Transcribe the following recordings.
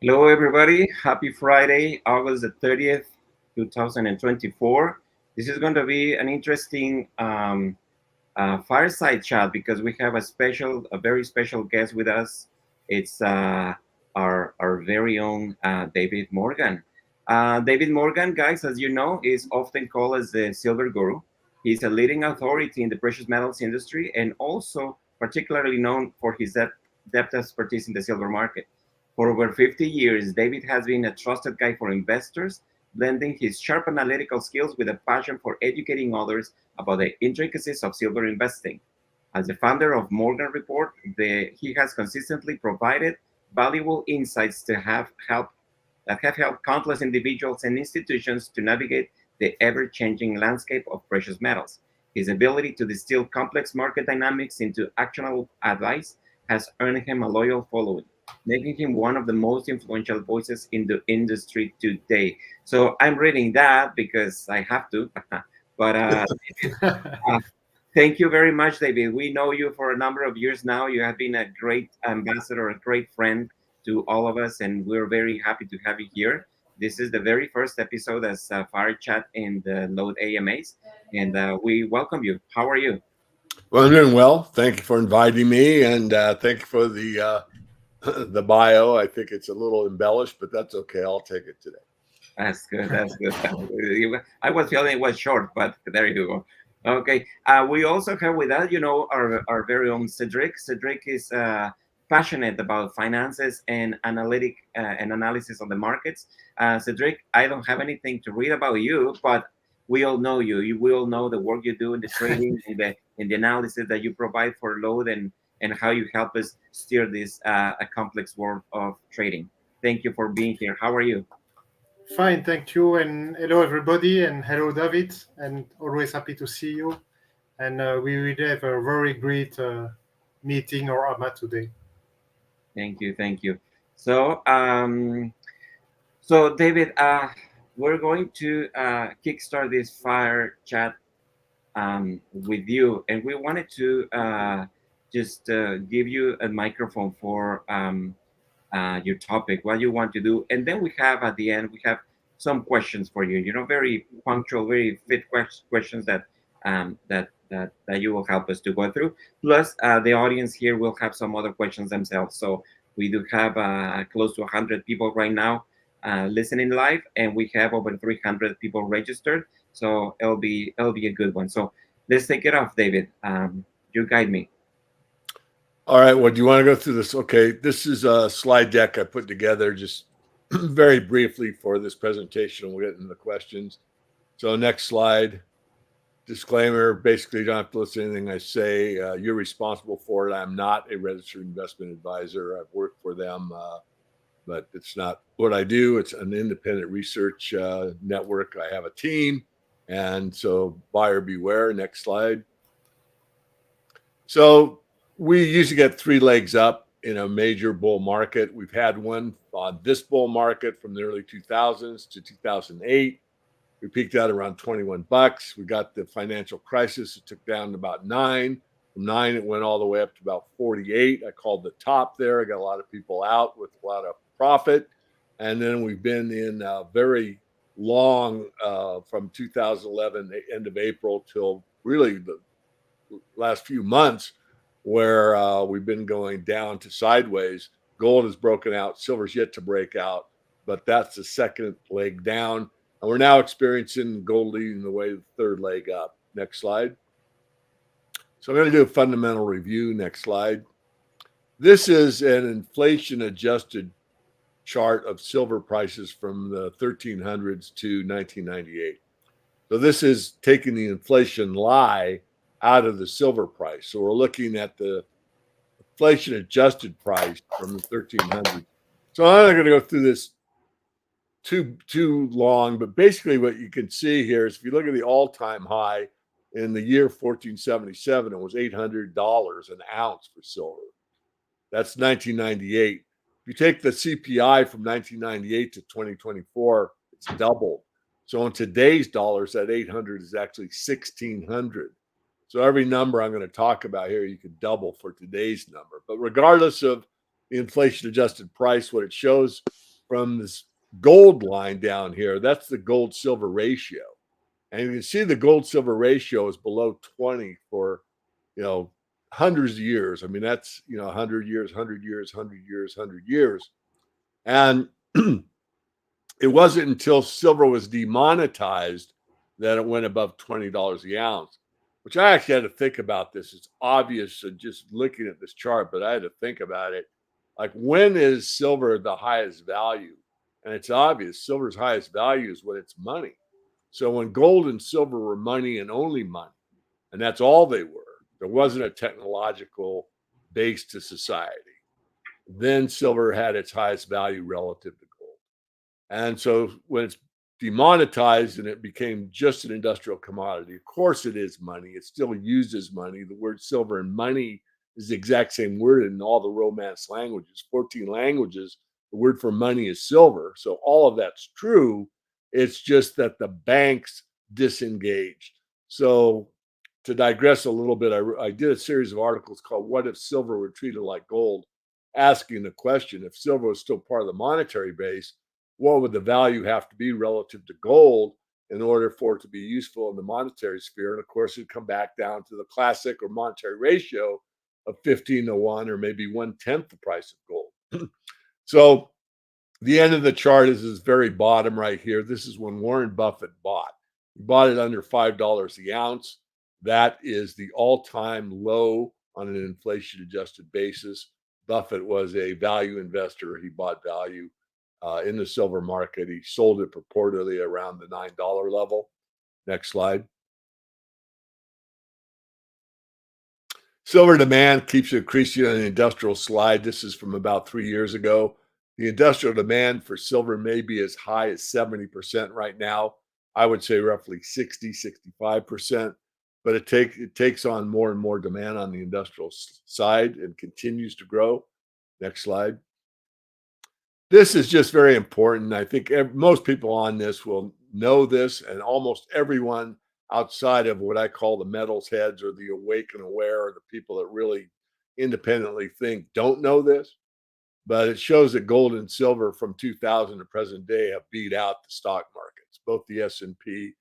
Hello, everybody. Happy Friday, August the 30th, 2024. This is going to be an interesting fireside chat because we have a very special guest with us. It's our very own David Morgan. David Morgan, guys, as you know, is often called as the Silver Guru. He's a leading authority in the precious metals industry and also particularly known for his depth expertise in the silver market. For over 50 years, David has been a trusted guide for investors, blending his sharp analytical skills with a passion for educating others about the intricacies of silver investing. As the founder of Morgan Report, he has consistently provided valuable insights that have helped countless individuals and institutions to navigate the ever-changing landscape of precious metals. His ability to distill complex market dynamics into actionable advice has earned him a loyal following, making him one of the most influential voices in the industry today. So I'm reading that because I have to. but uh, Thank you very much, David. We know you for a number of years now. You have been a great ambassador, a great friend to all of us, and we're very happy to have you here. This is the very first episode as Fire Chat in the Load AMAs, and we welcome you. How are you? Well, I'm doing well. Thank you for inviting me, and thank you for the the bio. I think it's a little embellished, but that's okay. I'll take it today. That's good. That's good. I was feeling it was short, but there you go. Okay. We also have with us, our very own Cedric. Cedric is passionate about finances and and analysis on the markets. Cedric, I don't have anything to read about you, but we all know you. We all know the work you do in the trading and the analysis that you provide for load and how you help us steer this a complex world of trading. Thank you for being here. How are you? Fine, thank you, and hello everybody, and hello David, and always happy to see you. And we will have a very great meeting or AMA today. Thank you, thank you. So, so David, we're going to kickstart this fire chat with you, and we wanted to just give you a microphone for your topic, what you want to do, and then we have at the end we have some questions for you. Very punctual, very fit questions that you will help us to go through. Plus, the audience here will have some other questions themselves. So we do have close to 100 people right now listening live, and we have over 300 people registered. So it'll be a good one. So let's take it off, David. You guide me. All right. Well, do you want to go through this? Okay. This is a slide deck I put together just very briefly for this presentation. We'll get into the questions. So, next slide. Disclaimer, basically, you don't have to listen to anything I say. You're responsible for it. I'm not a registered investment advisor. I've worked for them, but it's not what I do. It's an independent research network. I have a team. And so, buyer beware. Next slide. So, we usually get three legs up in a major bull market. We've had one on this bull market from the early 2000s to 2008. We peaked out around 21 bucks. We got the financial crisis. It took down to about 9. From 9, it went all the way up to about 48. I called the top there. I got a lot of people out with a lot of profit. And then we've been in a very long from 2011, the end of April, till really the last few months, where we've been going down to sideways. Gold has broken out. Silver's yet to break out, but that's the second leg down. And we're now experiencing gold leading the way to the third leg up. Next slide. So I'm going to do a fundamental review. Next slide. This is an inflation adjusted chart of silver prices from the 1300s to 1998. So this is taking the inflation lie out of the silver price. So we're looking at the inflation adjusted price from the 1300s. So I'm not going to go through this too long, but basically what you can see here is if you look at the all-time high in the year 1477, it was $800 an ounce for silver. That's 1998. If you take the CPI from 1998 to 2024, it's doubled. So in today's dollars, that 800 is actually 1600. So every number I'm going to talk about here, you could double for today's number. But regardless of the inflation adjusted price, what it shows from this gold line down here, that's the gold silver ratio. And you can see the gold silver ratio is below 20 for, hundreds of years. I mean, that's, 100 years, 100 years, 100 years, 100 years. And it wasn't until silver was demonetized that it went above $20 the ounce, which I actually had to think about this. It's obvious just looking at this chart, but I had to think about it. Like, when is silver the highest value? And it's obvious silver's highest value is when it's money. So when gold and silver were money and only money, and that's all they were, there wasn't a technological base to society, then silver had its highest value relative to gold. And so when it's demonetized and it became just an industrial commodity, of course it is money. It still uses money. The word silver and money is the exact same word in all the Romance languages, 14 languages. The word for money is silver. So all of that's true. It's just that the banks disengaged. So to digress a little bit, I did a series of articles called What If Silver Were Treated Like Gold, asking the question, if silver was still part of the monetary base, what would the value have to be relative to gold in order for it to be useful in the monetary sphere? And of course, it'd come back down to the classic or monetary ratio of 15 to 1, or maybe 1/10 the price of gold. So the end of the chart is this very bottom right here. This is when Warren Buffett bought. He bought it under $5 the ounce. That is the all-time low on an inflation-adjusted basis. Buffett was a value investor. He bought value in the silver market. He sold it purportedly around the $9 level. Next slide. Silver demand keeps increasing on the industrial slide. This is from about 3 years ago. The industrial demand for silver may be as high as 70% right now. I would say roughly 60, 65%. But it takes on more and more demand on the industrial side and continues to grow. Next slide. This is just very important. I think most people on this will know this, and almost everyone outside of what I call the metals heads or the awake and aware, or the people that really independently think, don't know this. But it shows that gold and silver from 2000 to present day have beat out the stock markets, both the S&P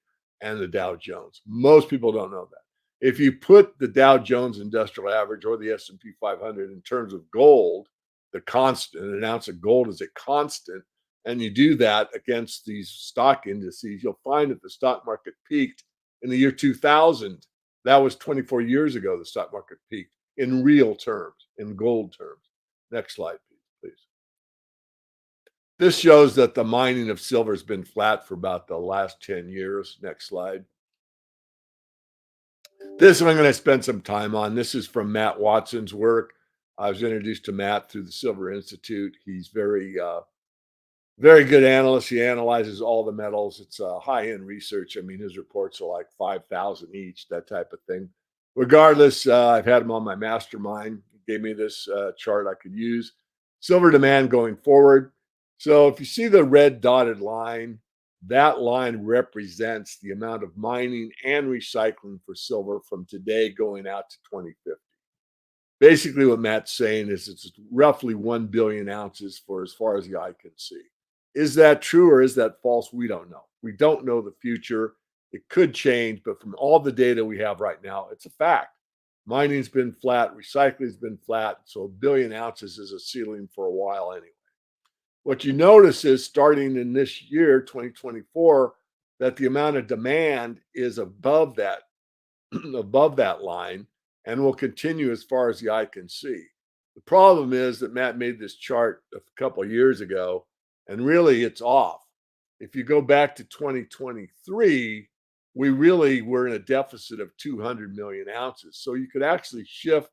and the Dow Jones. Most people don't know that. If you put the Dow Jones Industrial Average or the S&P 500 in terms of gold, the constant, an ounce of gold is a constant, and you do that against these stock indices, you'll find that the stock market peaked in the year 2000. That was 24 years ago, the stock market peaked in real terms, in gold terms. Next slide, please. This shows that the mining of silver has been flat for about the last 10 years. Next slide. This I'm going to spend some time on. This is from Matt Watson's work. I was introduced to Matt through the Silver Institute. He's very good analyst. He analyzes all the metals. It's high-end research. I mean, his reports are like 5,000 each, that type of thing. Regardless, I've had him on my mastermind. He gave me this chart I could use. Silver demand going forward. So if you see the red dotted line, that line represents the amount of mining and recycling for silver from today going out to 2050. Basically, what Matt's saying is it's roughly 1 billion ounces for as far as the eye can see. Is that true or is that false? We don't know. We don't know the future. It could change, but from all the data we have right now, it's a fact. Mining's been flat, recycling's been flat, so 1 billion ounces is a ceiling for a while anyway. What you notice is starting in this year, 2024, that the amount of demand is above that, above that line, and will continue as far as the eye can see. The problem is that Matt made this chart a couple of years ago, and really it's off. If you go back to 2023, we really were in a deficit of 200 million ounces. So you could actually shift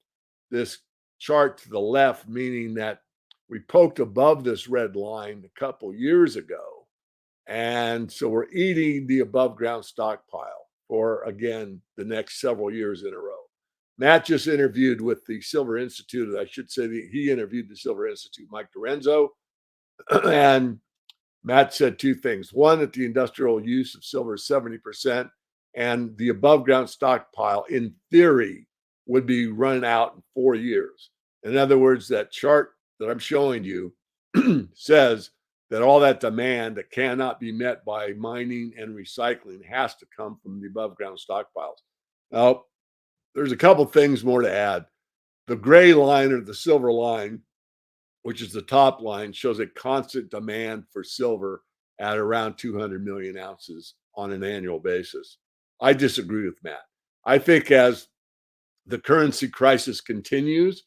this chart to the left, meaning that we poked above this red line a couple years ago. And so we're eating the above ground stockpile for, again, the next several years in a row. Matt just interviewed with the Silver Institute. I should say that he interviewed the Silver Institute, Mike Dorenzo. And Matt said two things. One, that the industrial use of silver is 70%, and the above ground stockpile, in theory, would be run out in 4 years. In other words, that chart that I'm showing you says that all that demand that cannot be met by mining and recycling has to come from the above ground stockpiles. Now, there's a couple things more to add. The gray line or the silver line, which is the top line, shows a constant demand for silver at around 200 million ounces on an annual basis. I disagree with Matt. I think as the currency crisis continues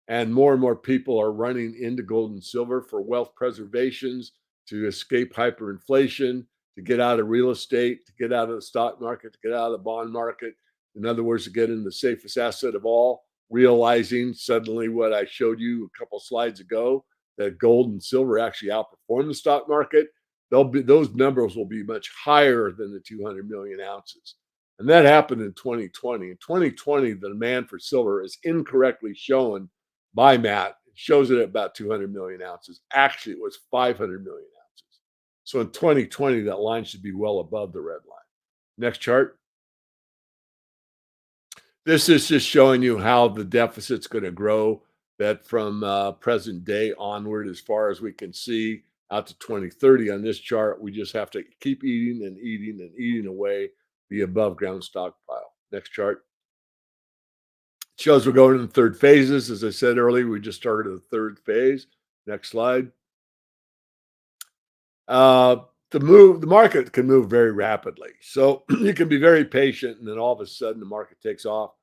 and more people are running into gold and silver for wealth preservations, to escape hyperinflation, to get out of real estate, to get out of the stock market, to get out of the bond market. In other words, to get in the safest asset of all, realizing suddenly what I showed you a couple slides ago, that gold and silver actually outperform the stock market. Those numbers will be much higher than the 200 million ounces. And that happened in 2020. In 2020, the demand for silver is incorrectly shown by Matt. It shows it at about 200 million ounces. Actually, it was 500 million ounces. So in 2020, that line should be well above the red line. Next chart. This is just showing you how the deficit's going to grow, that from present day onward, as far as we can see, out to 2030 on this chart. We just have to keep eating and eating and eating away the above ground stockpile. Next chart. It shows we're going in the third phases. As I said earlier, we just started the third phase. Next slide. The market can move very rapidly. So you can be very patient, and then all of a sudden the market takes off.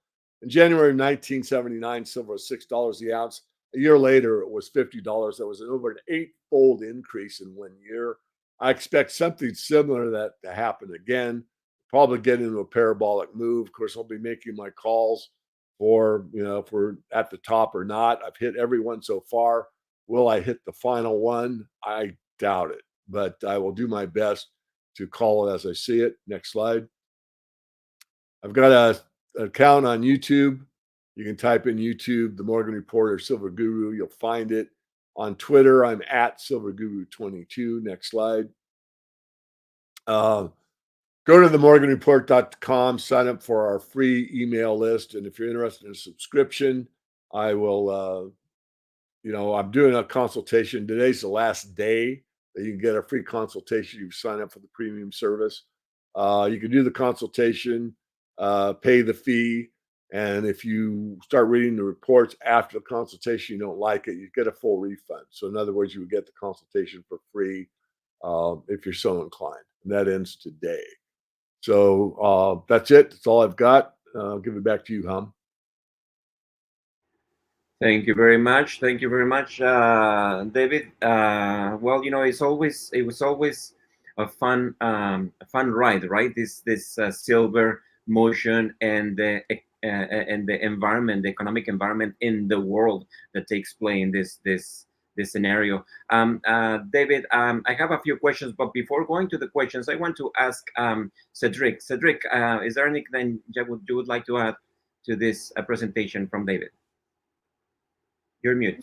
In January of 1979, silver was $6 the ounce. A year later, it was $50. That was over an 8-fold increase in 1 year. I expect something similar to that to happen again. Probably get into a parabolic move. Of course, I'll be making my calls for, if we're at the top or not. I've hit every one so far. Will I hit the final one? I doubt it, but I will do my best to call it as I see it. Next slide. I've got an account on YouTube. You can type in YouTube, The Morgan Report, or Silver Guru. You'll find it. On Twitter, I'm at Silver Guru 22. Next slide. Go to themorganreport.com, sign up for our free email list. And if you're interested in a subscription, I will, I'm doing a consultation. Today's the last day that you can get a free consultation. You sign up for the premium service. You can do the consultation, pay the fee. And if you start reading the reports after the consultation, you don't like it, you get a full refund. So in other words, you would get the consultation for free if you're so inclined. And that ends today. So that's it. That's all I've got. I'll give it back to you, Hum. Thank you very much. Thank you very much, David. Well, it was always a fun ride, right? This silver motion and the environment, the economic environment in the world that takes place in this scenario. David, I have a few questions, but before going to the questions, I want to ask Cedric. Cedric, is there anything you would like to add to this presentation from David? You're mute.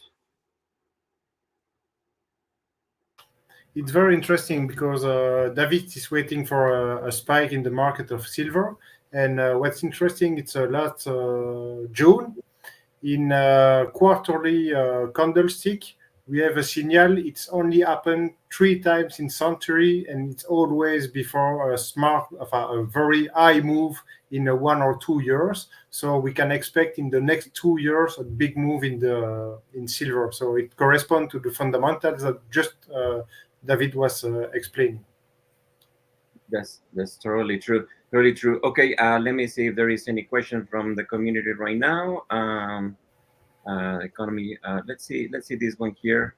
It's very interesting because David is waiting for a spike in the market of silver. And what's interesting, it's last June, in quarterly candlestick, we have a signal. It's only happened 3 times in century, and it's always before a very high move in 1 or 2 years. So we can expect in the next 2 years a big move in silver. So it corresponds to the fundamentals that just David was explaining. That's totally true. Totally true. Okay, let me see if there is any question from the community right now. Economy. Let's see this one here.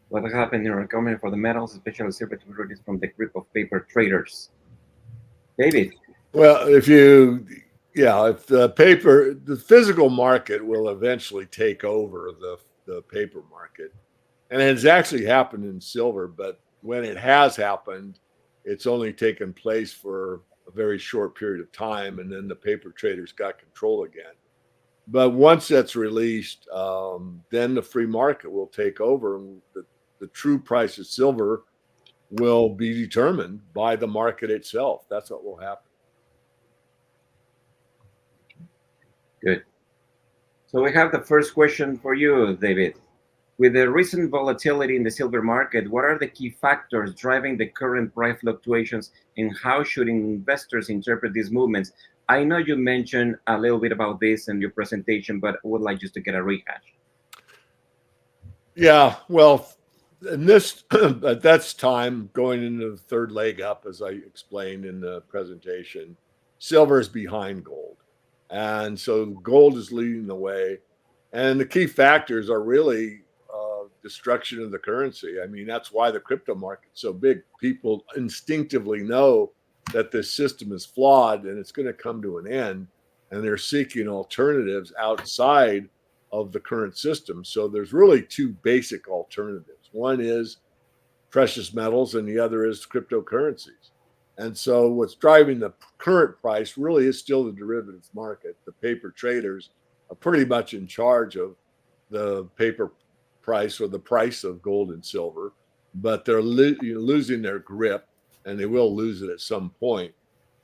What happened in recommended for the metals, especially silver, to be released from the grip of paper traders? David. Well, if the physical market will eventually take over the paper market, and it has actually happened in silver, but when it has happened, it's only taken place for a very short period of time, and then the paper traders got control again. But once that's released, then the free market will take over, and the true price of silver will be determined by the market itself. That's what will happen. Good. So we have the first question for you, David. With the recent volatility in the silver market, what are the key factors driving the current price fluctuations, and how should investors interpret these movements? I know you mentioned a little bit about this in your presentation, but I would like just to get a rehash. Yeah, well, and this at that's time going into the third leg up, as I explained in the presentation. Silver is behind gold, and so gold is leading the way. And the key factors are really destruction of the currency. I mean, that's why the crypto market's so big. People instinctively know that this system is flawed and it's going to come to an end, and they're seeking alternatives outside of the current system. So there's really two basic alternatives. One is precious metals, and the other is cryptocurrencies. And so what's driving the current price really is still the derivatives market. The paper traders are pretty much in charge of the paper price or the price of gold and silver, but they're losing their grip, and they will lose it at some point.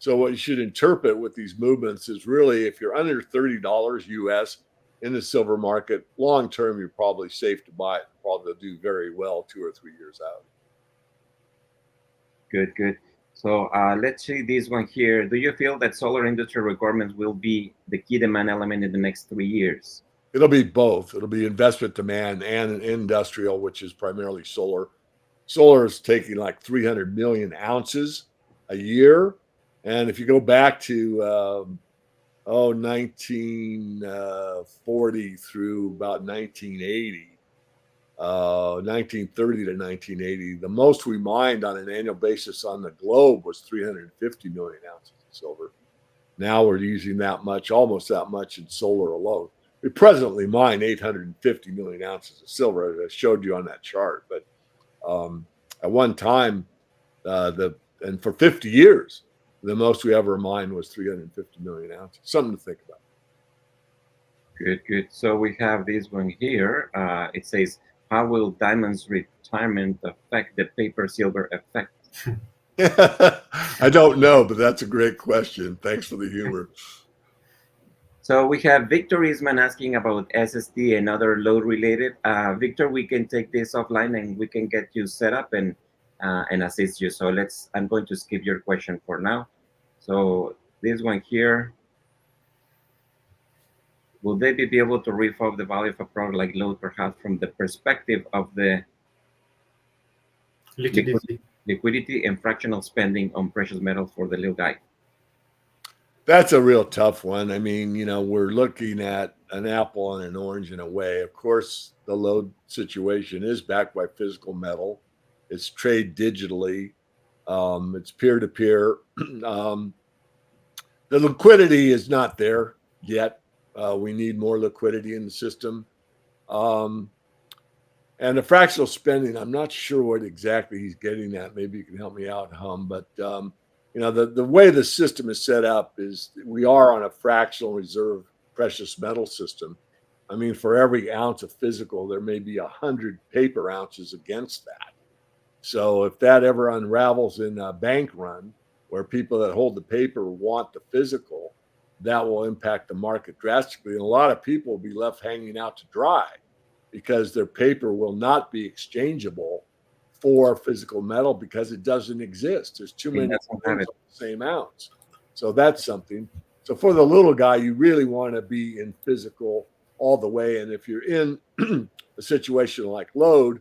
So what you should interpret with these movements is really if you're under $30 US in the silver market, long term, you're probably safe to buy it. Probably do very well 2 or 3 years out. Good, good. So let's see this one here. Do you feel that solar industry requirements will be the key demand element in the next 3 years? It'll be both. It'll be investment demand and industrial, which is primarily solar. Solar is taking like 300 million ounces a year. And if you go back to 1940 through about 1980, 1930 to 1980, the most we mined on an annual basis on the globe was 350 million ounces of silver. Now we're using that much, almost that much in solar alone. We presently mine 850 million ounces of silver, as I showed you on that chart. But at one time, and for 50 years, the most we ever mined was 350 million ounces. Something to think about. Good, good. So we have this one here. It says, how will diamond's retirement affect the paper silver effect? I don't know, but that's a great question. Thanks for the humor. So we have Victor Isman asking about SSD and other load related. Victor, we can take this offline and we can get you set up and assist you. So I'm going to skip your question for now. So this one here, will they be able to riff off the value of a product like load perhaps from the perspective of the liquidity and fractional spending on precious metals for the little guy? That's a real tough one. I mean, we're looking at an apple and an orange in a way. Of course, the load situation is backed by physical metal. It's trade digitally. It's peer to peer. The liquidity is not there yet. We need more liquidity in the system. And the fractional spending, I'm not sure what exactly he's getting at. Maybe you can help me out, But the way the system is set up is we are on a fractional reserve precious metal system. I mean, for every ounce of physical, there may be 100 paper ounces against that. So if that ever unravels in a bank run where people that hold the paper want the physical, that will impact the market drastically. And a lot of people will be left hanging out to dry because their paper will not be exchangeable for physical metal because it doesn't exist. There's too many on the same ounce. So that's something. So for the little guy, you really want to be in physical all the way. And if you're in a situation like load,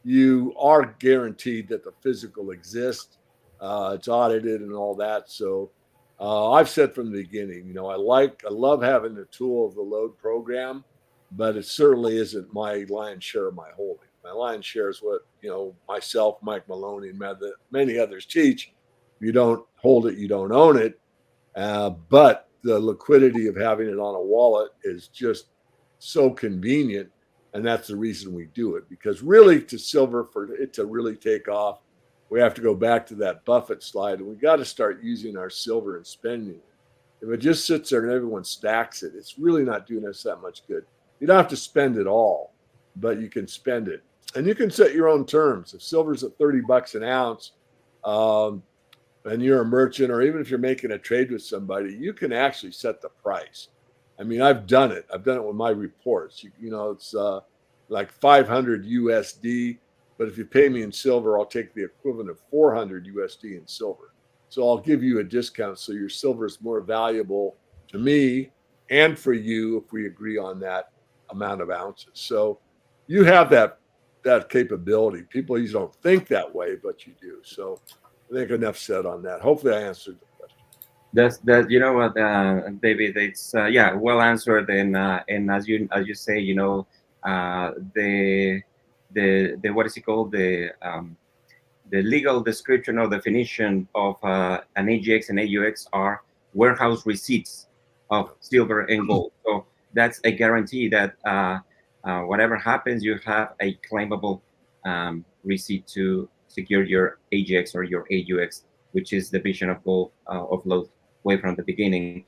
you are guaranteed that the physical exists. It's audited and all that. So I've said from the beginning, I love having the tool of the load program, but it certainly isn't my lion's share of my holding. My lion's share is what, myself, Mike Maloney, and many others teach. If you don't hold it, you don't own it. But the liquidity of having it on a wallet is just so convenient. And that's the reason we do it. Because really, to silver, for it to really take off, we have to go back to that Buffett slide. And we got to start using our silver and spending it. If it just sits there and everyone stacks it, it's really not doing us that much good. You don't have to spend it all, but you can spend it. And you can set your own terms. If silver's at $30 an ounce, and you're a merchant, or even if you're making a trade with somebody, you can actually set the price. I mean, I've done it. I've done it with my reports. It's like 500 USD. But if you pay me in silver, I'll take the equivalent of 400 USD in silver. So I'll give you a discount so your silver is more valuable to me and for you if we agree on that amount of ounces. So you have that capability. People usually don't think that way, but you do. So I think enough said on that. Hopefully I answered the question. That's that. You know what, David? It's yeah, well answered. And as you say, the what is it called, the legal description or definition of an AGX and AUX are warehouse receipts of silver and gold. So that's a guarantee that whatever happens, you have a claimable receipt to secure your AGX or your AUX, which is the vision of gold of load way from the beginning.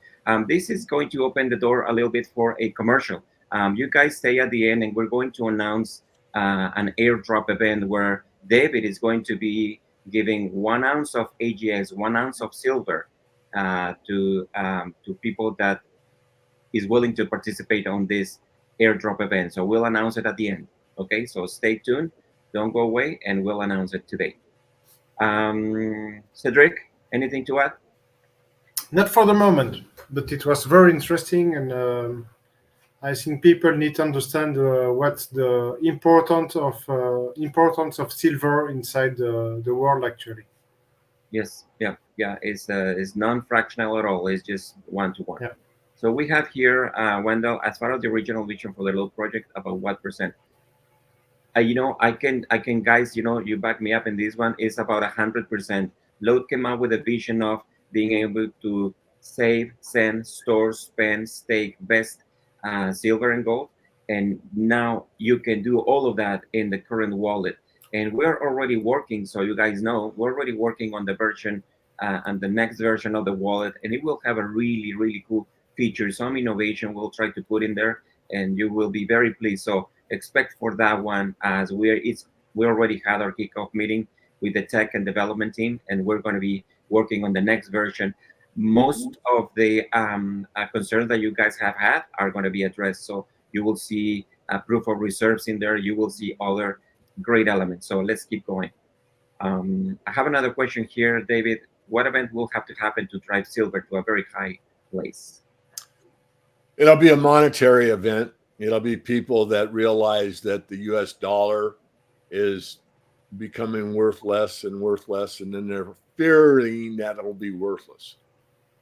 This is going to open the door a little bit for a commercial. You guys stay at the end, and we're going to announce an airdrop event where David is going to be giving 1 ounce of AGX, 1 ounce of silver to people that is willing to participate on this airdrop event. So we'll announce it at the end. Okay, so stay tuned. Don't go away, and we'll announce it today. Cedric, anything to add? Not for the moment, but it was very interesting, and I think people need to understand what's the importance of silver inside the world actually. Yes, yeah, yeah. It's non-fractional at all. It's just one to one. Yeah. So we have here, Wendell, as far as the original vision for the load project, about what percent? I can, guys, you back me up in this one. It's about 100%. Load came up with a vision of being able to save, send, store, spend, stake, best silver and gold, and now you can do all of that in the current wallet. And we're already working, so you guys know we're already working on the version and the next version of the wallet, and it will have a really, really cool feature. Some innovation we'll try to put in there, and you will be very pleased. So expect for that one, as we already had our kickoff meeting with the tech and development team, and we're going to be working on the next version. Most of the concerns that you guys have had are going to be addressed. So you will see proof of reserves in there. You will see other great elements. So let's keep going. I have another question here, David. What event will have to happen to drive silver to a very high place? It'll be a monetary event. It'll be people that realize that the US dollar is becoming worth less and worth less, and then they're fearing that it'll be worthless.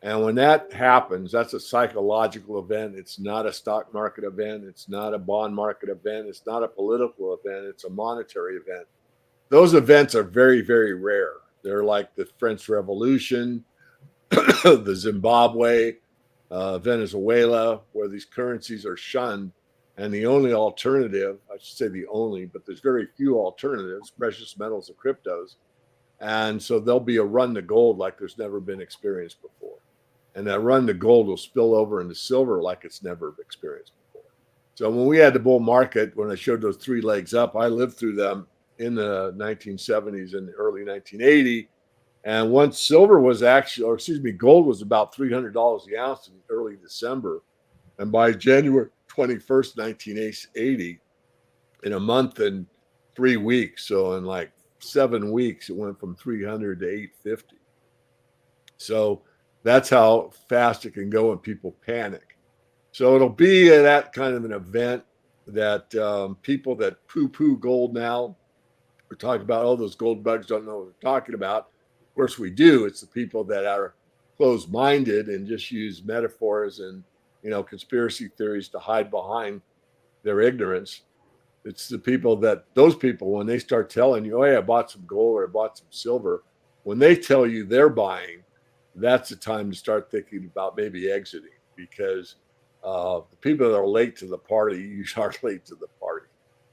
And when that happens, that's a psychological event. It's not a stock market event. It's not a bond market event. It's not a political event. It's a monetary event. Those events are very, very rare. They're like the French Revolution, the Zimbabwe, Venezuela, where these currencies are shunned. And the only alternative, I should say the only, but there's very few alternatives, precious metals and cryptos. And so there'll be a run to gold like there's never been experienced before. And that run to gold will spill over into silver like it's never experienced before. So when we had the bull market, when I showed those three legs up, I lived through them in the 1970s and early 1980. And once silver was actually, or excuse me, gold was about $300 the ounce in early December. And by January 21st, 1980, in a month and 3 weeks, so in like 7 weeks, it went from 300 to 850. So that's how fast it can go when people panic. So it'll be that kind of an event that people that poo-poo gold now are talking about, oh, those gold bugs don't know what they're talking about. Of course we do. It's the people that are closed-minded and just use metaphors and conspiracy theories to hide behind their ignorance. It's the people those people, when they start telling you, oh, yeah, I bought some gold or I bought some silver, when they tell you they're buying, that's the time to start thinking about maybe exiting, because the people that are late to the party usually are late to the party.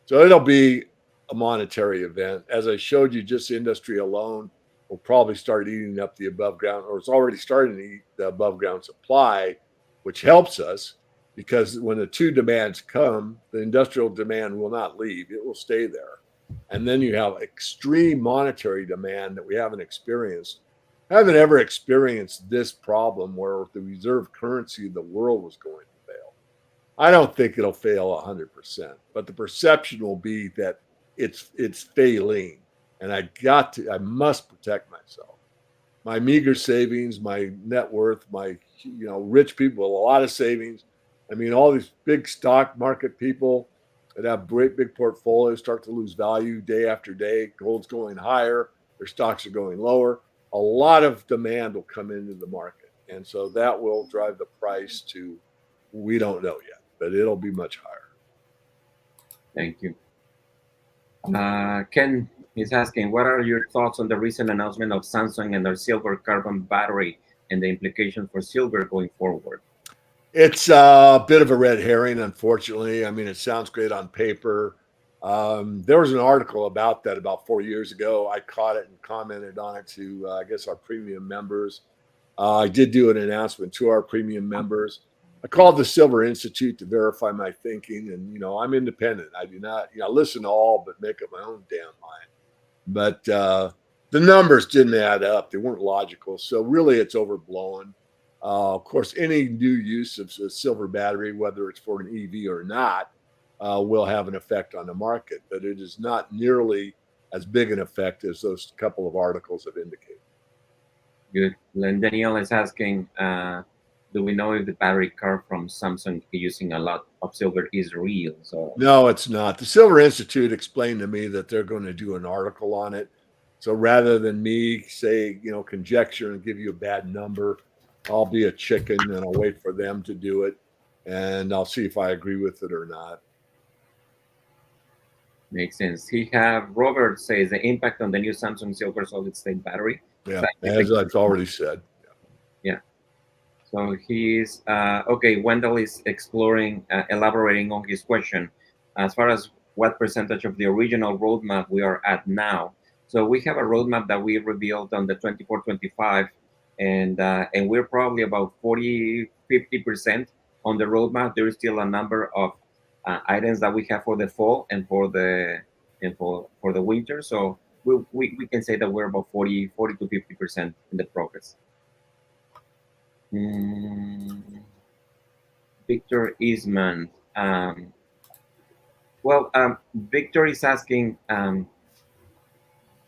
So it'll be a monetary event. As I showed you, just the industry alone will probably start eating up the above ground, or it's already starting to eat the above ground supply, which helps us, because when the two demands come, the industrial demand will not leave. It will stay there. And then you have extreme monetary demand that we haven't experienced. I haven't ever experienced this problem where the reserve currency of the world was going to fail. I don't think it'll fail 100%, but the perception will be that it's failing, and I must protect myself. My meager savings, my net worth, my rich people with a lot of savings. I mean, all these big stock market people that have great big portfolios start to lose value day after day. Gold's going higher, their stocks are going lower. A lot of demand will come into the market, and so that will drive the price to we don't know yet, but it'll be much higher. Thank you. Ken is asking, what are your thoughts on the recent announcement of Samsung and their silver carbon battery and the implications for silver going forward? It's a bit of a red herring, unfortunately. I mean, it sounds great on paper. There was an article about that about 4 years ago. I caught it and commented on it to, I guess, our premium members. I did do an announcement to our premium members. I called the Silver Institute to verify my thinking, and I'm independent. I do not, listen to all, but make up my own damn mind. But the numbers didn't add up; they weren't logical. So really, it's overblown. Of course, any new use of a silver battery, whether it's for an EV or not, will have an effect on the market, but it is not nearly as big an effect as those couple of articles have indicated. Good. And Danielle is asking, do we know if the battery car from Samsung using a lot of silver is real? So No, it's not. The Silver Institute explained to me that they're going to do an article on it. So rather than me say, conjecture and give you a bad number, I'll be a chicken and I'll wait for them to do it. And I'll see if I agree with it or not. makes sense. Robert says the impact on the new Samsung silver solid state battery. Yeah, as I've already said. Yeah. So he's okay. Wendell is elaborating on his question as far as what percentage of the original roadmap we are at now. So we have a roadmap that we revealed on the 24-25, and we're probably about 40-50% on the roadmap. There is still a number of items that we have for the fall and for the winter. So we can say that we're about 40 to 50% in the progress. Victor Eastman. Victor is asking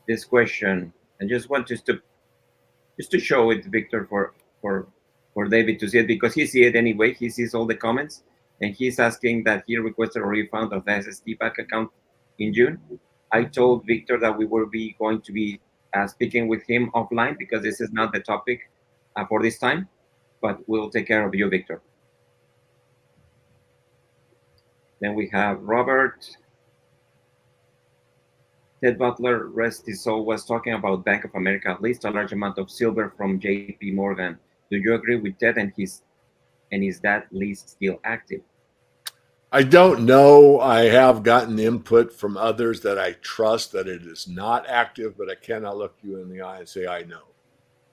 this question. I just want just to show it, Victor, for David to see it, because he sees it anyway. He sees all the comments, and he's asking that he requested a refund of the SSD back account in June. I told Victor that we will be going to be speaking with him offline because this is not the topic for this time, but we'll take care of you, Victor. Then we have Robert. Ted Butler, rest his soul, was talking about Bank of America, at least a large amount of silver from JP Morgan. Do you agree with Ted, and is that list still active? I don't know. I have gotten input from others that I trust that it is not active, but I cannot look you in the eye and say I know.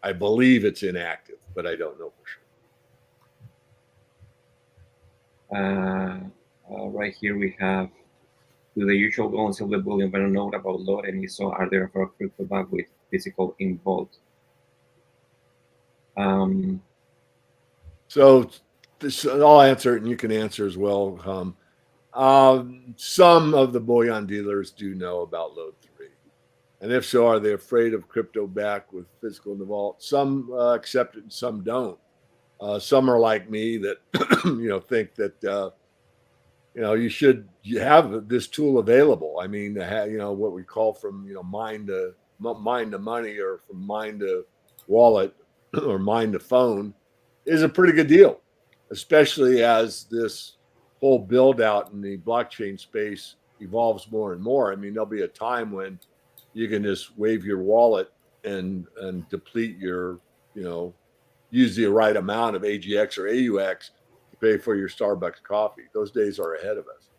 I believe it's inactive, but I don't know for sure. Right here we have, do the usual gold and silver bullion better note about load, and if so, are there for crypto bag with physical involved? So I'll answer it, and you can answer as well. Some of the bullion dealers do know about Load 3. And if so, are they afraid of crypto back with physical in the vault? Some accept it and some don't. Some are like me that, think that, you have this tool available. I mean, what we call from, mind to money, or from mind to wallet, or mind to phone, is a pretty good deal, especially as this whole build out in the blockchain space evolves more and more. I mean, there'll be a time when you can just wave your wallet and deplete your, use the right amount of AGX or AUX to pay for your Starbucks coffee. Those days are ahead of us.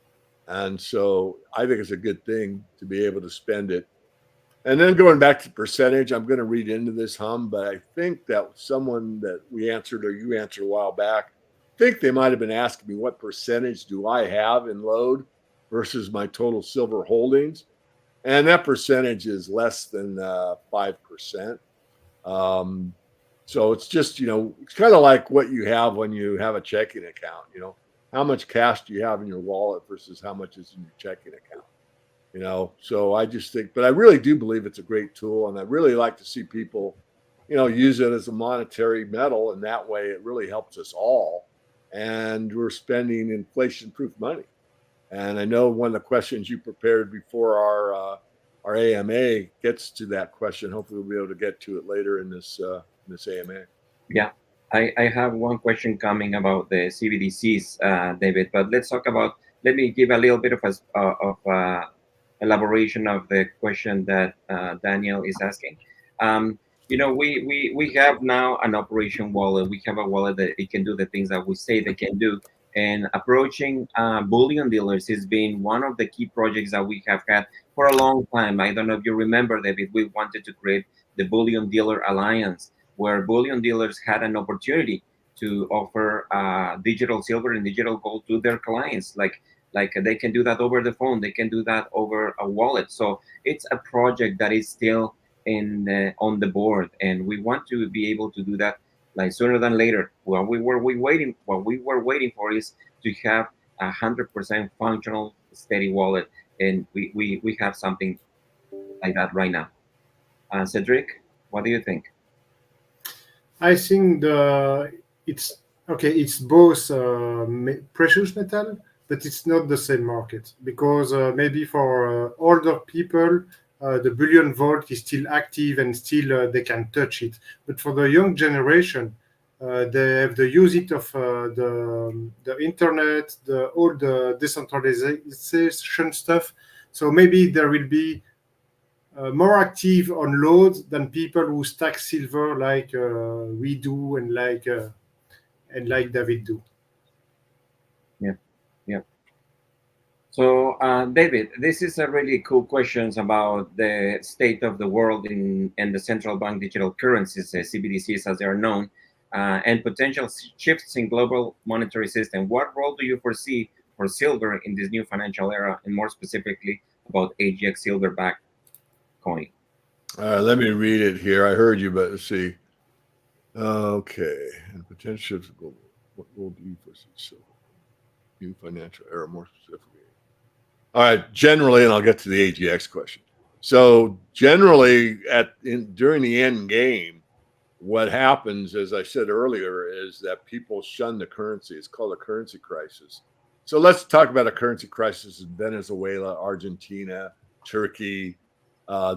And so I think it's a good thing to be able to spend it. And then going back to percentage, I'm going to read into this, but I think that someone that we answered, or you answered a while back, I think they might have been asking me what percentage do I have in Load versus my total silver holdings. And that percentage is less than 5%. So it's just, it's kind of like what you have when you have a checking account. how much cash do you have in your wallet versus how much is in your checking account? So I just think, but I really do believe it's a great tool, and I really like to see people, use it as a monetary metal, and that way it really helps us all, and we're spending inflation-proof money. And I know one of the questions you prepared before our AMA gets to that question. Hopefully, we'll be able to get to it later in this AMA. Yeah, I have one question coming about the CBDCs, David. But let's talk about. Let me give a little bit of elaboration of the question that Daniel is asking. We have now an operation wallet. We have a wallet that it can do the things that we say they can do. And approaching bullion dealers has been one of the key projects that we have had for a long time. I don't know if you remember, David. We wanted to create the Bullion Dealer Alliance, where bullion dealers had an opportunity to offer digital silver and digital gold to their clients. Like they can do that over the phone, they can do that over a wallet. So it's a project that is still on the board, and we want to be able to do that like sooner than later. What we were waiting for is to have 100% functional steady wallet, and we have something like that right now. Cedric, what do you think? I think it's okay. It's both precious metal, but it's not the same market because maybe for older people, the bullion vault is still active and still they can touch it. But for the young generation, they have the usage of the internet, the all the decentralization stuff. So maybe there will be more active on loads than people who stack silver like we do and like David do. Yeah, yeah. So, David, this is a really cool questions about the state of the world in and the central bank digital currencies, CBDCs as they are known, and potential shifts in global monetary system. What role do you foresee for silver in this new financial era, and more specifically about AGX silverback coin? Let me read it here. I heard you, but let's see. Okay, and potential shifts global. What role do you foresee silver? New financial era, more specifically. All right, generally, and I'll get to the AGX question. So generally, during the end game, what happens, as I said earlier, is that people shun the currency. It's called a currency crisis. So let's talk about a currency crisis in Venezuela, Argentina, Turkey.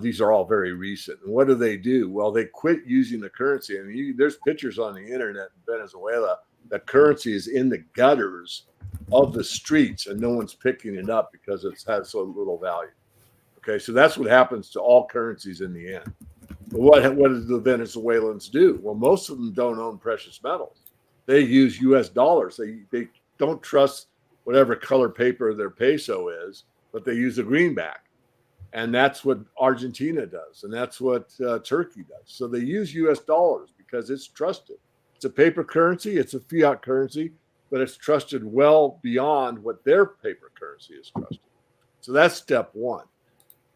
These are all very recent. And what do? Well, they quit using the currency. And there's pictures on the internet in Venezuela that currency is in the gutters of the streets and no one's picking it up because it has so little value. Okay, so that's what happens to all currencies in the end. But what do the Venezuelans do? Well, most of them don't own precious metals. They use US dollars. They don't trust whatever color paper their peso is, but they use a greenback. And that's what Argentina does. And that's what Turkey does. So they use US dollars because it's trusted. It's a paper currency, it's a fiat currency, but it's trusted well beyond what their paper currency is trusted. So that's step one.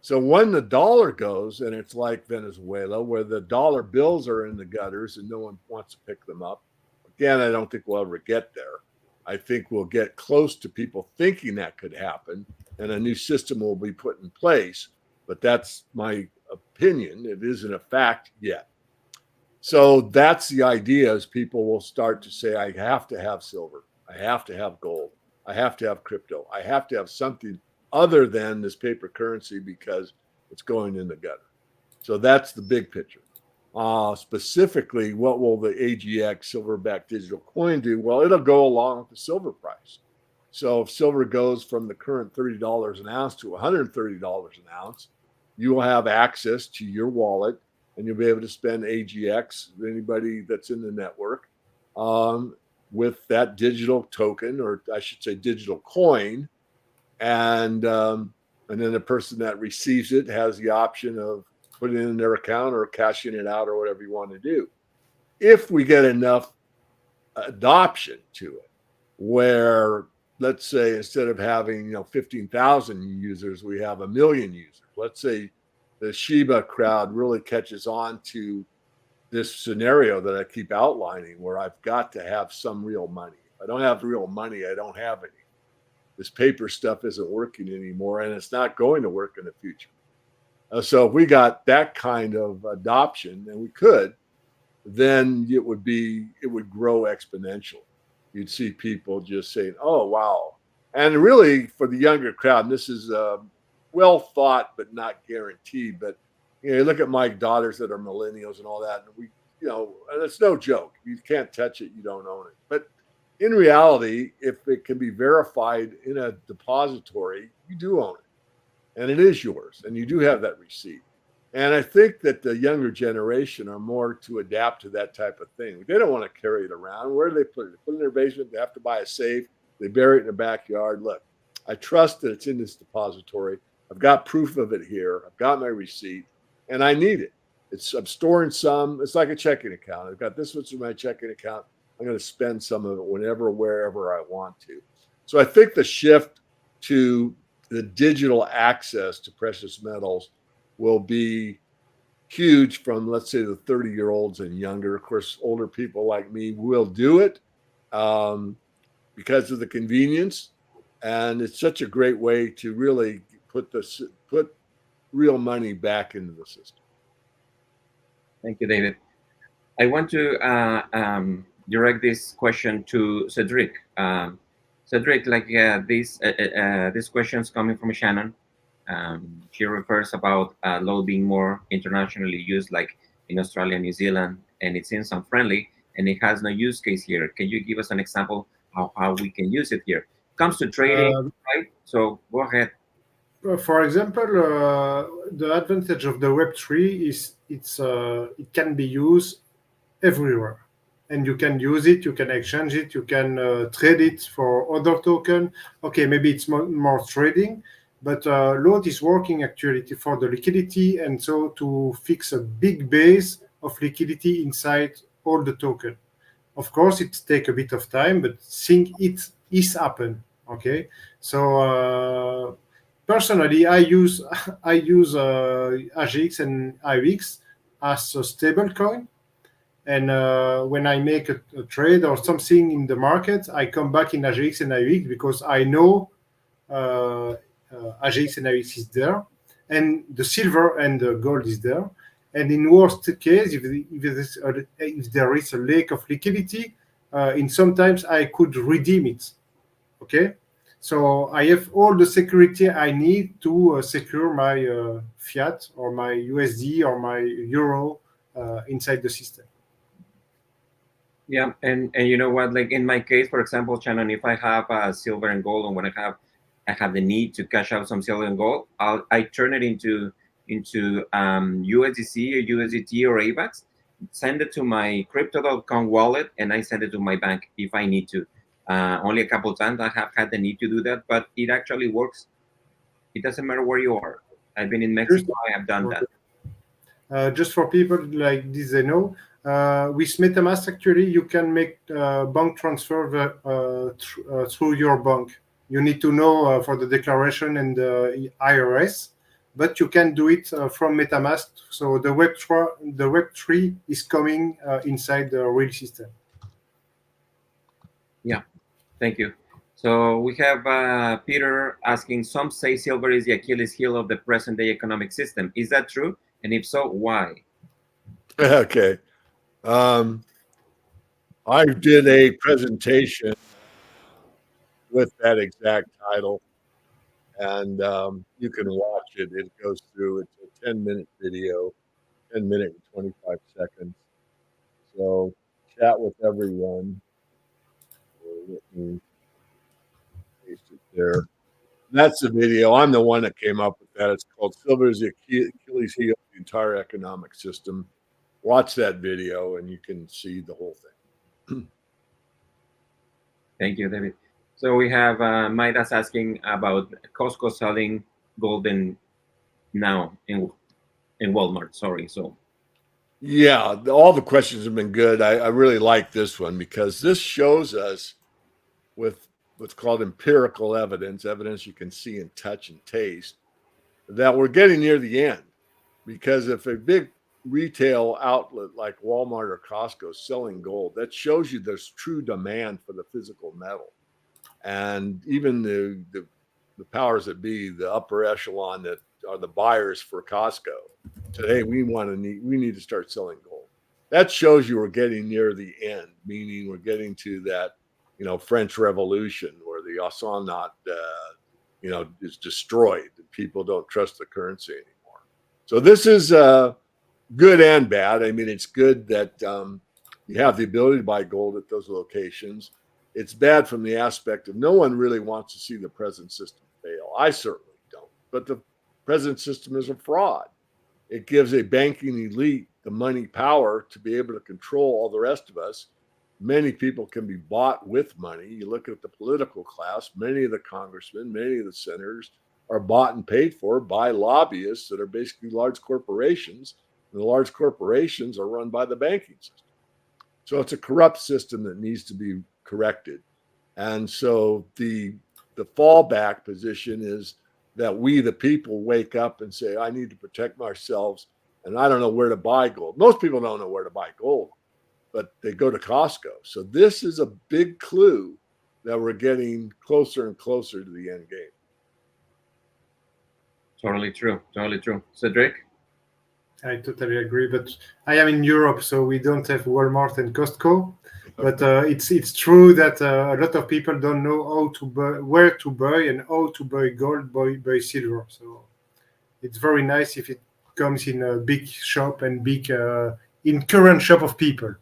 So when the dollar goes, and it's like Venezuela, where the dollar bills are in the gutters and no one wants to pick them up, again, I don't think we'll ever get there. I think we'll get close to people thinking that could happen, and a new system will be put in place. But that's my opinion. It isn't a fact yet. So that's the idea, is people will start to say, I have to have silver. I have to have gold. I have to have crypto. I have to have something other than this paper currency because it's going in the gutter. So that's the big picture. Specifically, what will the AGX silverback digital coin do? Well, it'll go along with the silver price. So if silver goes from the current $30 an ounce to $130 an ounce, you will have access to your wallet and you'll be able to spend AGX, anybody that's in the network, with that digital token, or I should say digital coin. And then the person that receives it has the option of putting it in their account or cashing it out or whatever you want to do. If we get enough adoption to it, where let's say instead of having 15,000 users, we have 1 million users. Let's say the Shiba crowd really catches on to this scenario that I keep outlining, where I've got to have some real money. I don't have real money. I don't have any. This paper stuff isn't working anymore, and it's not going to work in the future. So if we got that kind of adoption, and we could, then it would grow exponentially. You'd see people just saying, "Oh, wow!" And really, for the younger crowd, and this is well thought but not guaranteed. But you look at my daughters that are millennials and all that, and and it's no joke. You can't touch it, you don't own it. But in reality, if it can be verified in a depository, you do own it, and it is yours, and you do have that receipt. And I think that the younger generation are more to adapt to that type of thing. They don't want to carry it around. Where do they put it? They put it in their basement. They have to buy a safe. They bury it in the backyard. Look, I trust that it's in this depository. I've got proof of it here. I've got my receipt, and I need it. I'm storing some. It's like a checking account. I've got this much in my checking account. I'm going to spend some of it whenever, wherever I want to. So I think the shift to the digital access to precious metals will be huge from, let's say, the 30-year-olds and younger. Of course, older people like me will do it because of the convenience, and it's such a great way to really put real money back into the system. Thank you, David. I want to direct this question to Cedric. Cedric, like this question is coming from Shannon. She refers about law being more internationally used, like in Australia, New Zealand, and it seems unfriendly, and it has no use case here. Can you give us an example how we can use it here? Comes to trading, right? So go ahead. For example, the advantage of the Web3 is it can be used everywhere, and you can use it, you can exchange it, you can trade it for other token. Okay, maybe it's more trading, but Load is working actually for the liquidity, and so to fix a big base of liquidity inside all the token. Of course, it take a bit of time, but think it is happen. Okay, so personally, I use AGX and IX as a stable coin, and when I make a trade or something in the market, I come back in AGX and IX because I know uh, AGX and IX is there, and the silver and the gold is there. And in worst case, if there is a lack of liquidity, in sometimes I could redeem it. Okay, so I have all the security I need to secure my fiat or my USD or my euro inside the system. Yeah, and you know what? Like in my case, for example, Shannon, if I have silver and gold, and when I have the need to cash out some silver and gold, I turn it into USDC or USDT or AVAX, send it to my crypto.com wallet, and I send it to my bank if I need to. Only a couple times I have had the need to do that, but it actually works. It doesn't matter where you are. I've been in Just Mexico. I have done that. just for people like this, they know. With MetaMask, actually, you can make bank transfer through your bank. You need to know for the declaration and the IRS, but you can do it from MetaMask. So the Web3 is coming inside the real system. Yeah, thank you. So we have Peter asking, some say silver is the Achilles heel of the present day economic system. Is that true? And if so, why? Okay. I did a presentation with that exact title, and you can watch it. It goes through. It's a 10-minute video, 10-minute and 25 seconds. So chat with everyone. Let me paste it there. That's the video. I'm the one that came up with that. It's called "Silver is the Achilles heel of the entire economic system." Watch that video, and you can see the whole thing. Thank you, David. So we have Maida's asking about Costco selling golden now in Walmart. Sorry. So Yeah, all the questions have been good. I really like this one because this shows us with what's called empirical evidence you can see and touch and taste, that we're getting near the end. Because if a big retail outlet like Walmart or Costco selling gold, that shows you there's true demand for the physical metal. And even the powers that be, the upper echelon that are the buyers for Costco, said, "Hey, we need to start selling gold." That shows you we're getting near the end, meaning we're getting to that, French Revolution where the Assanat, is destroyed. And people don't trust the currency anymore. So this is good and bad. I mean, it's good that you have the ability to buy gold at those locations. It's bad from the aspect of no one really wants to see the present system fail. I certainly don't. But the present system is a fraud. It gives a banking elite the money power to be able to control all the rest of us. Many people can be bought with money. You look at the political class, many of the congressmen, many of the senators are bought and paid for by lobbyists that are basically large corporations. And the large corporations are run by the banking system. So it's a corrupt system that needs to be corrected. And so the fallback position is that we, the people, wake up and say, I need to protect ourselves and I don't know where to buy gold. Most people don't know where to buy gold, but they go to Costco. So this is a big clue that we're getting closer and closer to the end game. Totally true. Totally true. Cedric? I totally agree, but I am in Europe, so we don't have Walmart and Costco. But it's true that a lot of people don't know how to buy, where to buy, and how to buy gold, buy silver. So it's very nice if it comes in a big shop and big in current shop of people.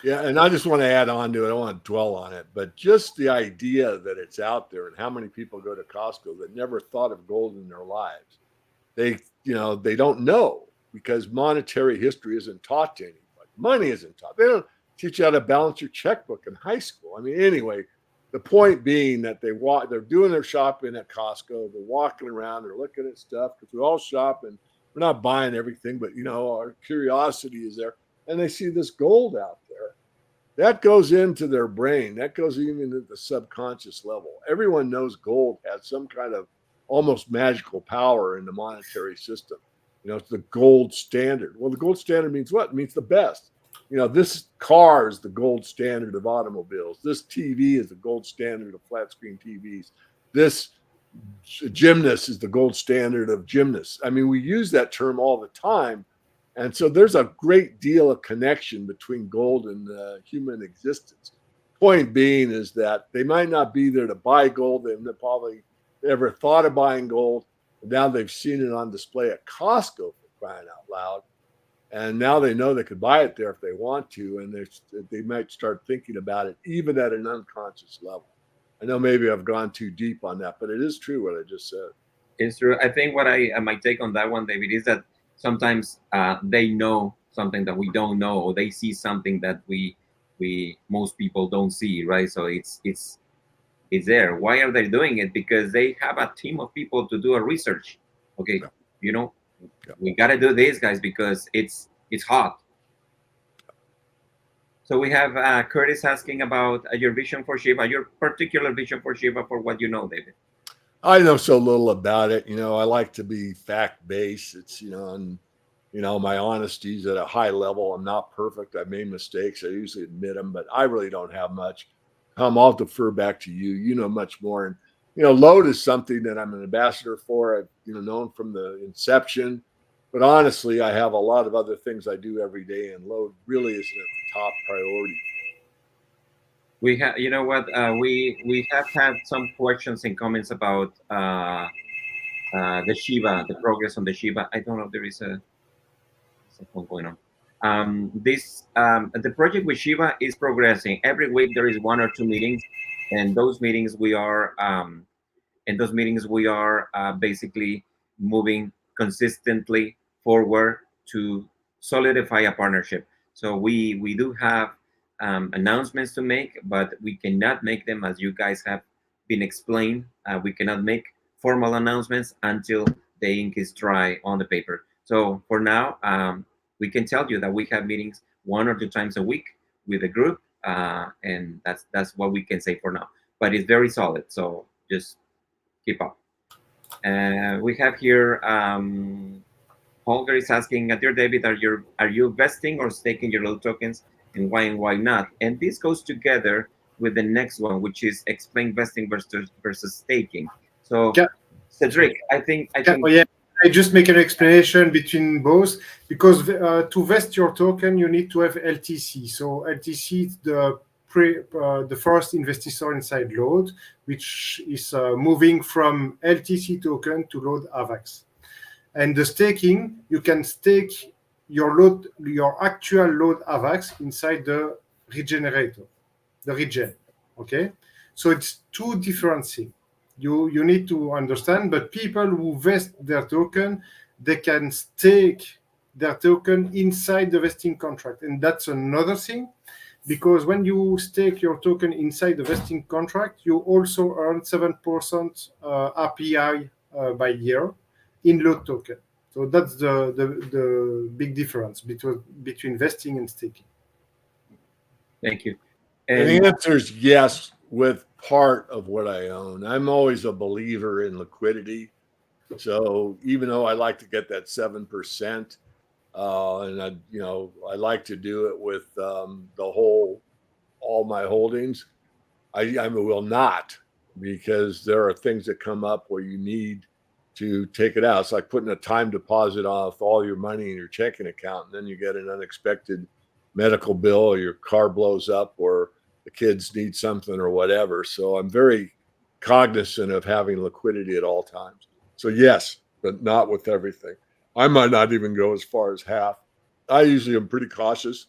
Yeah, and I just want to add on to it. I don't want to dwell on it, but just the idea that it's out there and how many people go to Costco that never thought of gold in their lives. They don't know because monetary history isn't taught to anybody. Money isn't taught. They don't teach you how to balance your checkbook in high school. I mean, anyway, the point being that they're doing their shopping at Costco. They're walking around, they're looking at stuff because we all shop and we're not buying everything, but our curiosity is there. And they see this gold out there. That goes into their brain. That goes even at the subconscious level. Everyone knows gold has some kind of almost magical power in the monetary system. It's the gold standard. Well, the gold standard means what? It means the best. This car is the gold standard of automobiles. This TV is the gold standard of flat screen TVs. This gymnast is the gold standard of gymnasts. I mean, we use that term all the time. And so there's a great deal of connection between gold and human existence. Point being is that they might not be there to buy gold. They've probably never thought of buying gold. Now they've seen it on display at Costco, for crying out loud. And now they know they could buy it there if they want to. And they might start thinking about it even at an unconscious level. I know maybe I've gone too deep on that, but it is true what I just said. It's true. I think what my take on that one, David, is that sometimes they know something that we don't know, or they see something that we most people don't see, right? So it's there. Why are they doing it? Because they have a team of people to do a research. Okay, Yeah. you know, Yeah. we got to do this, guys, because it's hot. So we have Curtis asking about your vision for Shiva, your particular vision for Shiva, for what you know, David. I know so little about it. I like to be fact based. It's, and, my honesty is at a high level. I'm not perfect. I made mistakes. I usually admit them, but I really don't have much. I'll defer back to you. You know much more. And, load is something that I'm an ambassador for. I've, known from the inception. But honestly, I have a lot of other things I do every day, and load really isn't at the top priority. We have, you know what, we have had some questions and comments about the Shiva, the progress on the Shiva. I don't know if there is a something going on. This the project with Shiva is progressing. Every week there is one or two meetings, and those meetings we are basically moving consistently forward to solidify a partnership. So we do have announcements to make, but we cannot make them as you guys have been explained. We cannot make formal announcements until the ink is dry on the paper. So for now, we can tell you that we have meetings one or two times a week with the group, and that's what we can say for now. But it's very solid. So just keep up. We have here Holger is asking, dear David, are you vesting or staking your low tokens, and why not? And this goes together with the next one, which is explain vesting versus staking. So, Yeah, Cedric, sorry. I think Oh, yeah. I just make an explanation between both because to vest your token, you need to have LTC. So LTC is the first investitor inside Load, which is moving from LTC token to Load AVAX. And the staking, you can stake your actual Load AVAX inside the regenerator, the regen. Okay, so it's two different things. You need to understand. But people who vest their token, they can stake their token inside the vesting contract, and that's another thing. Because when you stake your token inside the vesting contract, you also earn 7% RPI by year in load token. So that's the big difference between vesting and staking. thank you. And And the answer is yes, with part of what I own. I'm always a believer in liquidity. So even though I like to get that 7%, and I like to do it with all my holdings, I will not, because there are things that come up where you need to take it out. It's like putting a time deposit off all your money in your checking account, and then you get an unexpected medical bill, or your car blows up, or the kids need something, or whatever. So I'm very cognizant of having liquidity at all times. So yes, but not with everything. I might not even go as far as half. I usually am pretty cautious.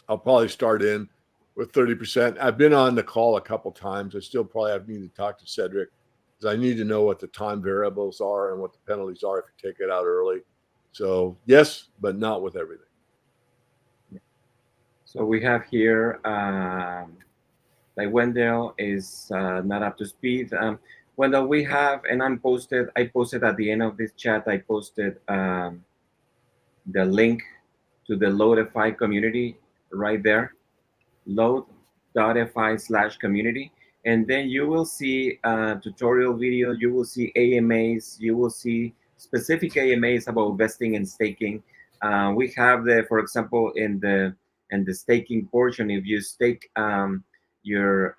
I'll probably start in with 30%. I've been on the call a couple times. I still probably need to talk to Cedric, because I need to know what the time variables are and what the penalties are if you take it out early. So yes, but not with everything. so we have here, like Wendell is not up to speed. Wendell, we have, and I posted at the end of this chat, I posted the link to the Loadify community right there, load.fi/community. And then you will see tutorial videos, you will see AMAs, you will see specific AMAs about vesting and staking. We have for example, in the staking portion, if you stake your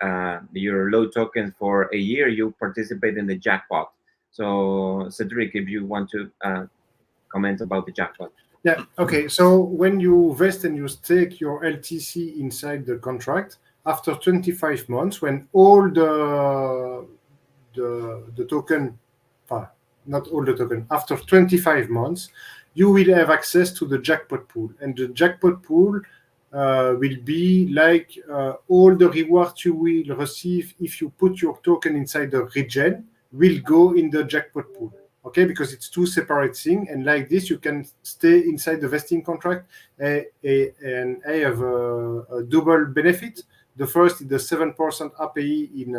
low tokens for a year, you participate in the jackpot. So Cedric, if you want to comment about the jackpot. Yeah. Okay. So when you vest and you stake your LTC inside the contract, after 25 months, when all the token, not all the token, after 25 months, you will have access to the jackpot pool, and the jackpot pool will be like all the rewards you will receive if you put your token inside the regen will go in the jackpot pool. Okay, because it's two separate things, and like this you can stay inside the vesting contract and have a double benefit. The first is the 7% API in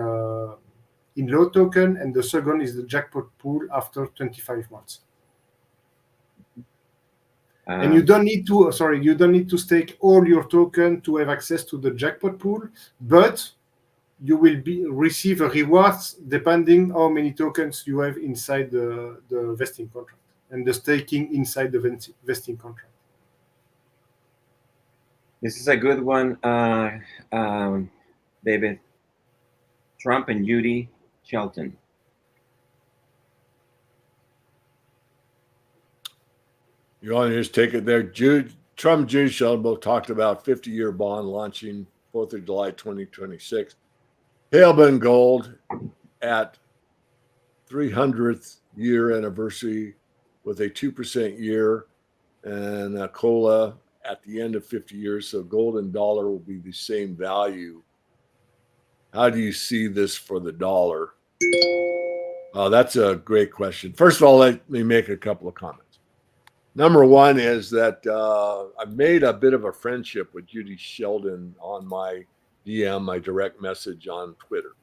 low token, and the second is the jackpot pool after 25 months. And you don't need to stake all your token to have access to the jackpot pool, but you will receive a rewards depending how many tokens you have inside the vesting contract and the staking inside the vesting contract. This is a good one, David. Trump and Judy Shelton. You want to just take it there? Trump and Judy Shelton both talked about 50-year bond launching 4th of July 2026. Hale Gold at 300th year anniversary with a 2% year, and a COLA at the end of 50 years. So gold and dollar will be the same value. How do you see this for the dollar? That's a great question. First of all, let me make a couple of comments. Number one is that I've made a bit of a friendship with Judy Sheldon on my DM, my direct message on Twitter.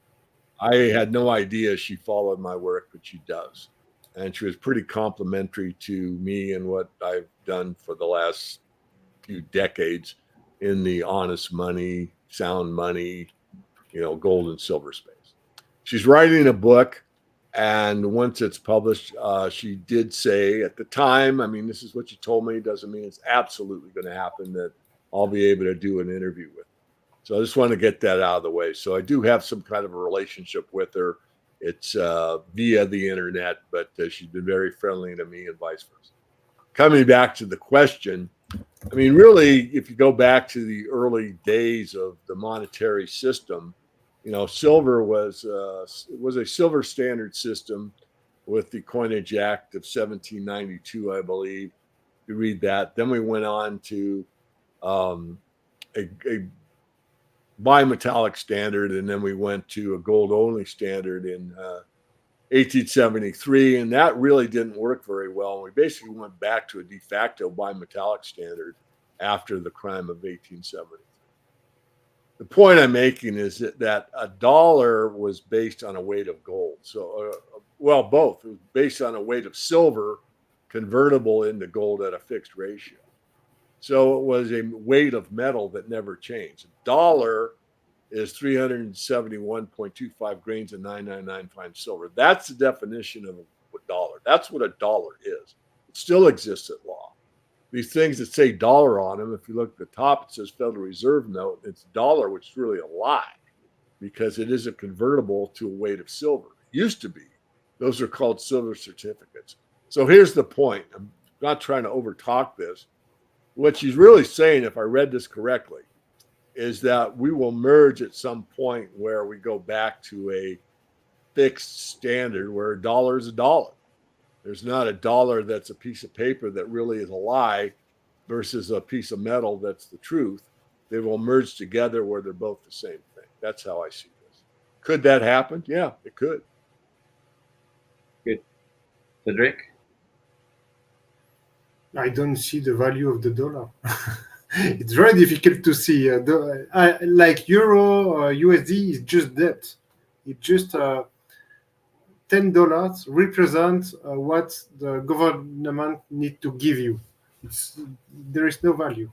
I had no idea she followed my work, but she does. And she was pretty complimentary to me and what I've done for the last few decades in the honest money, sound money, gold and silver space. She's writing a book, And once it's published, she did say at the time, I mean, this is what she told me, doesn't mean it's absolutely going to happen, that I'll be able to do an interview with her. So I just want to get that out of the way. So I do have some kind of a relationship with her. It's via the internet, but she's been very friendly to me and vice versa. Coming back to the question, I mean, really, if you go back to the early days of the monetary system, you know, silver was a silver standard system with the Coinage Act of 1792, I believe. You read that. Then we went on to a bimetallic standard, and then we went to a gold only standard in 1873, and that really didn't work very well. We basically went back to a de facto bimetallic standard after the crime of 1873. The point I'm making is that a dollar was based on a weight of gold. So, well, both. It was based on a weight of silver convertible into gold at a fixed ratio. So it was a weight of metal that never changed. A dollar is 371.25 grains of 999 fine silver. That's the definition of a dollar. That's what a dollar is. It still exists at law. These things that say dollar on them, if you look at the top, it says Federal Reserve note. It's dollar, which is really a lie because it isn't convertible to a weight of silver. It used to be. Those are called silver certificates. So here's the point. I'm not trying to overtalk this. What she's really saying, if I read this correctly, is that we will merge at some point where we go back to a fixed standard where a dollar is a dollar. There's not a dollar that's a piece of paper that really is a lie versus a piece of metal that's the truth. They will merge together where they're both the same thing. That's how I see this. Could that happen? Yeah, it could. Good. Cedric? I don't see the value of the dollar. It's very difficult to see. Like euro or USD is just debt. It's just $10 represent what the government need to give you. There is no value.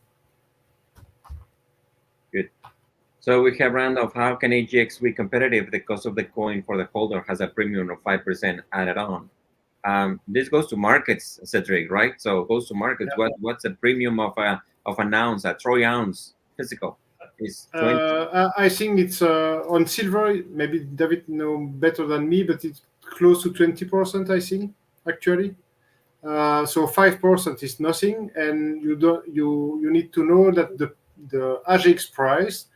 Good. So we have round of how can AGX be competitive? The cost of the coin for the holder has a premium of 5% added on. This goes to markets, Cedric, right? So it goes to markets. Yeah. What's the premium of an ounce, a troy ounce physical? Is 20. I think it's on silver. Maybe David know better than me, but it's close to 20%. I think actually. So 5% is nothing, and you need to know that the AGX price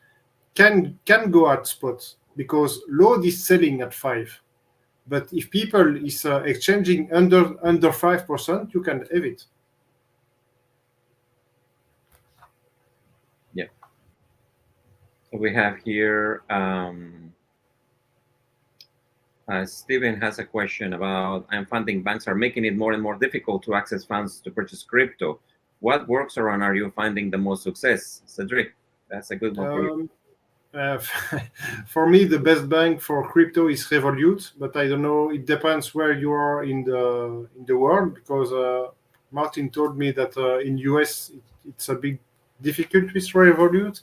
can go at spot because load is selling at 5. But if people is exchanging under 5%, you can have it. Yeah. So we have here. Steven has a question about I'm funding banks are making it more and more difficult to access funds to purchase crypto. What workaround are you finding the most success? Cedric, that's a good one for you. For me, the best bank for crypto is Revolut, but I don't know. It depends where you are in the world, because Martin told me that in US it's a big difficult with Revolut.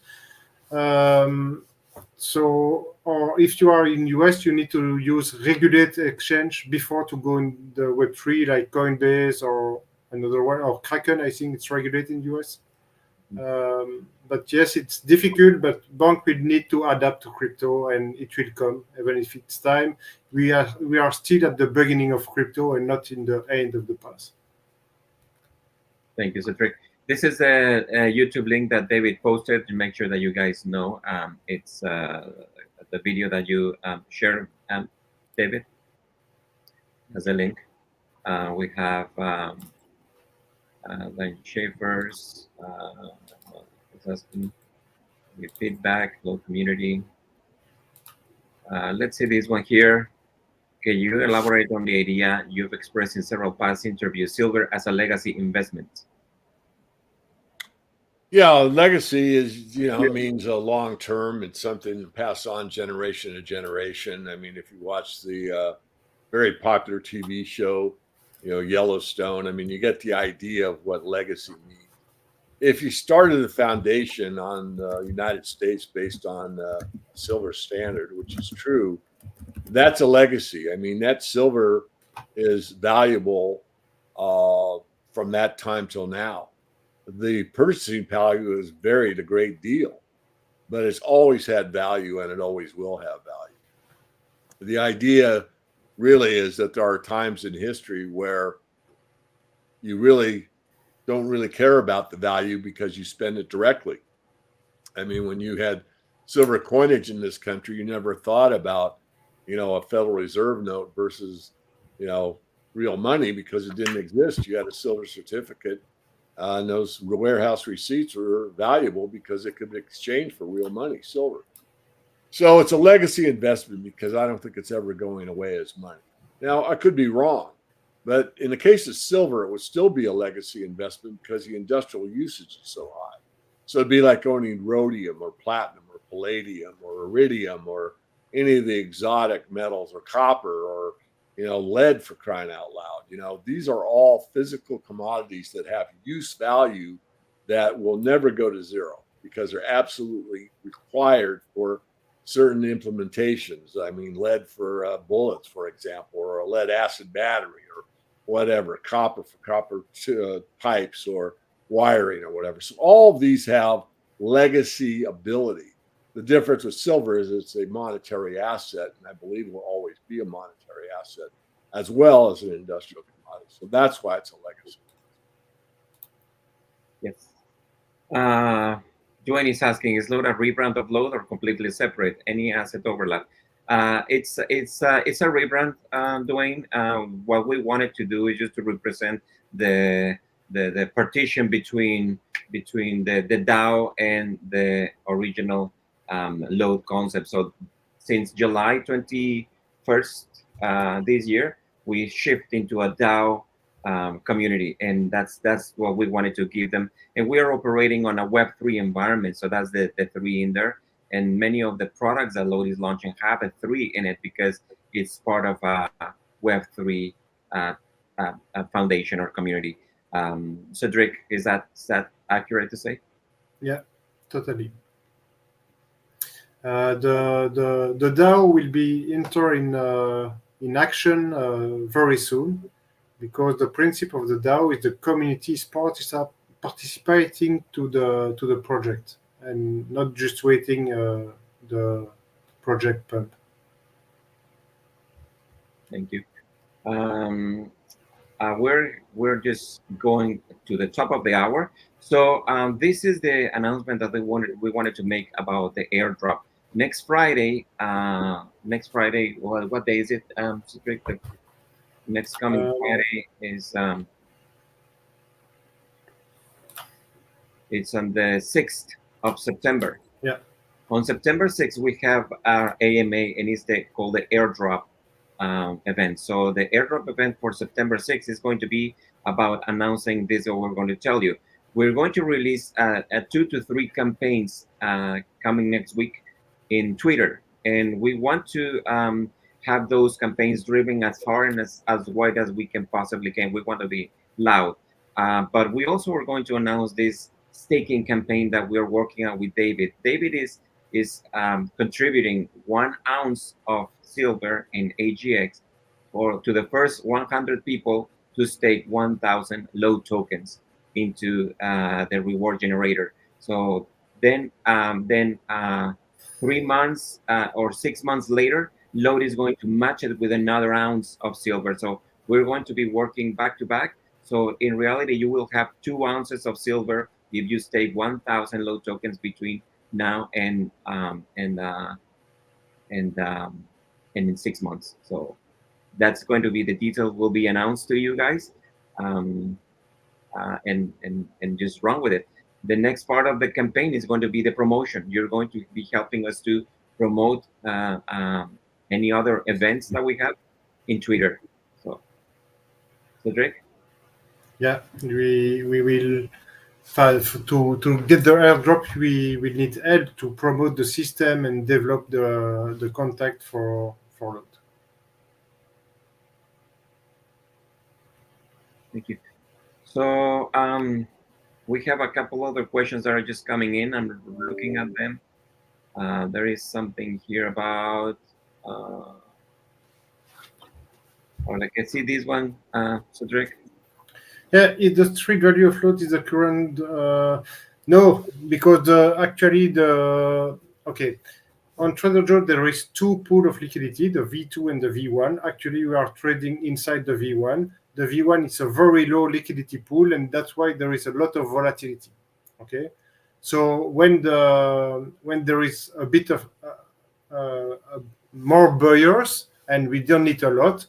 So, or if you are in US, you need to use regulated exchange before to go in the Web3, like Coinbase or another one, or Kraken. I think it's regulated in US. But yes, it's difficult, but bank will need to adapt to crypto, and it will come, even if it's time. We are still at the beginning of crypto and not in the end of the path. Thank you, Cedric. This is a YouTube link that David posted to make sure that you guys know. It's the video that you shared, David, as a link. We have Len Schaefer's asking your feedback, low community. Let's see this one here. Can you elaborate on the idea you've expressed in several past interviews, silver as a legacy investment? Yeah, legacy is, it means a long term. It's something to pass on generation to generation. I mean, if you watch the very popular TV show, Yellowstone, I mean, you get the idea of what legacy means. If you started a foundation on the United States based on silver standard, which is true, that's a legacy. I mean, that silver is valuable from that time till now. The purchasing value has varied a great deal, but it's always had value and it always will have value. The idea really is that there are times in history where you really don't really care about the value because you spend it directly. I mean, when you had silver coinage in this country, you never thought about, a Federal Reserve note versus, you know, real money because it didn't exist. You had a silver certificate, and those warehouse receipts were valuable because it could be exchanged for real money, silver. So it's a legacy investment because I don't think it's ever going away as money. Now, I could be wrong, but in the case of silver, it would still be a legacy investment because the industrial usage is so high. So it'd be like owning rhodium or platinum or palladium or iridium or any of the exotic metals or copper or lead, for crying out loud. These are all physical commodities that have use value that will never go to zero because they're absolutely required for certain implementations. I mean, lead for bullets, for example, or a lead acid battery or whatever, copper for copper pipes or wiring or whatever. So all of these have legacy ability. The difference with silver is it's a monetary asset, and I believe will always be a monetary asset as well as an industrial commodity. So that's why it's a legacy. Yes. Uh, Dwayne is asking, is load a rebrand of load or completely separate? Any asset overlap? It's a rebrand, Dwayne. What we wanted to do is just to represent the the partition between the DAO and the original load concept. So since July 21st this year, we shift into a DAO community, and that's what we wanted to give them. And we are operating on a Web3 environment, so that's the three in there. And many of the products that Load is launching have a three in it because it's part of a Web3 foundation or community. Cedric, is that accurate to say? Yeah, totally. The DAO will be enter in action very soon because the principle of the DAO is the community is participating to the project and not just waiting the project pump. Thank you. Um, we're just going to the top of the hour. So this is the announcement that we wanted to make about the airdrop next Friday. Next Friday, what day is it? Cedric? The next coming Uh, Friday is it's on the 6th of September. yeah, On September 6th, we have our AMA, and it's called the airdrop event. So the airdrop event for September 6th is going to be about announcing this, what we're going to tell you. We're going to release 2 to 3 campaigns coming next week in Twitter, and we want to have those campaigns driven as far and as wide as we can possibly can. We want to be loud, but we also are going to announce this staking campaign that we're working on with David. David is contributing 1 ounce of silver in AGX or to the first 100 people to stake 1,000 low tokens into the reward generator. So then 3 months or 6 months later, Load is going to match it with another ounce of silver. So we're going to be working back to back. So in reality, you will have 2 ounces of silver if you stake 1,000 low tokens between now and in 6 months. So that's going to be the details will be announced to you guys, um, and just run with it. The next part of the campaign is going to be the promotion. You're going to be helping us to promote any other events that we have in Twitter. So, Cedric. yeah, we will. To get the airdrop, we will need help to promote the system and develop the contact for Load. Thank you. So we have a couple other questions that are just coming in. I'm looking at them. There is something here about. Or like I see this one, Cedric. Yeah, if the street value of float is the current, no, because actually the okay, on Trader Joe there is two pool of liquidity, the V2 and the V1. Actually, we are trading inside the V1. The V1 is a very low liquidity pool, and that's why there is a lot of volatility. Okay, so when there is a bit of more buyers and we don't need a lot,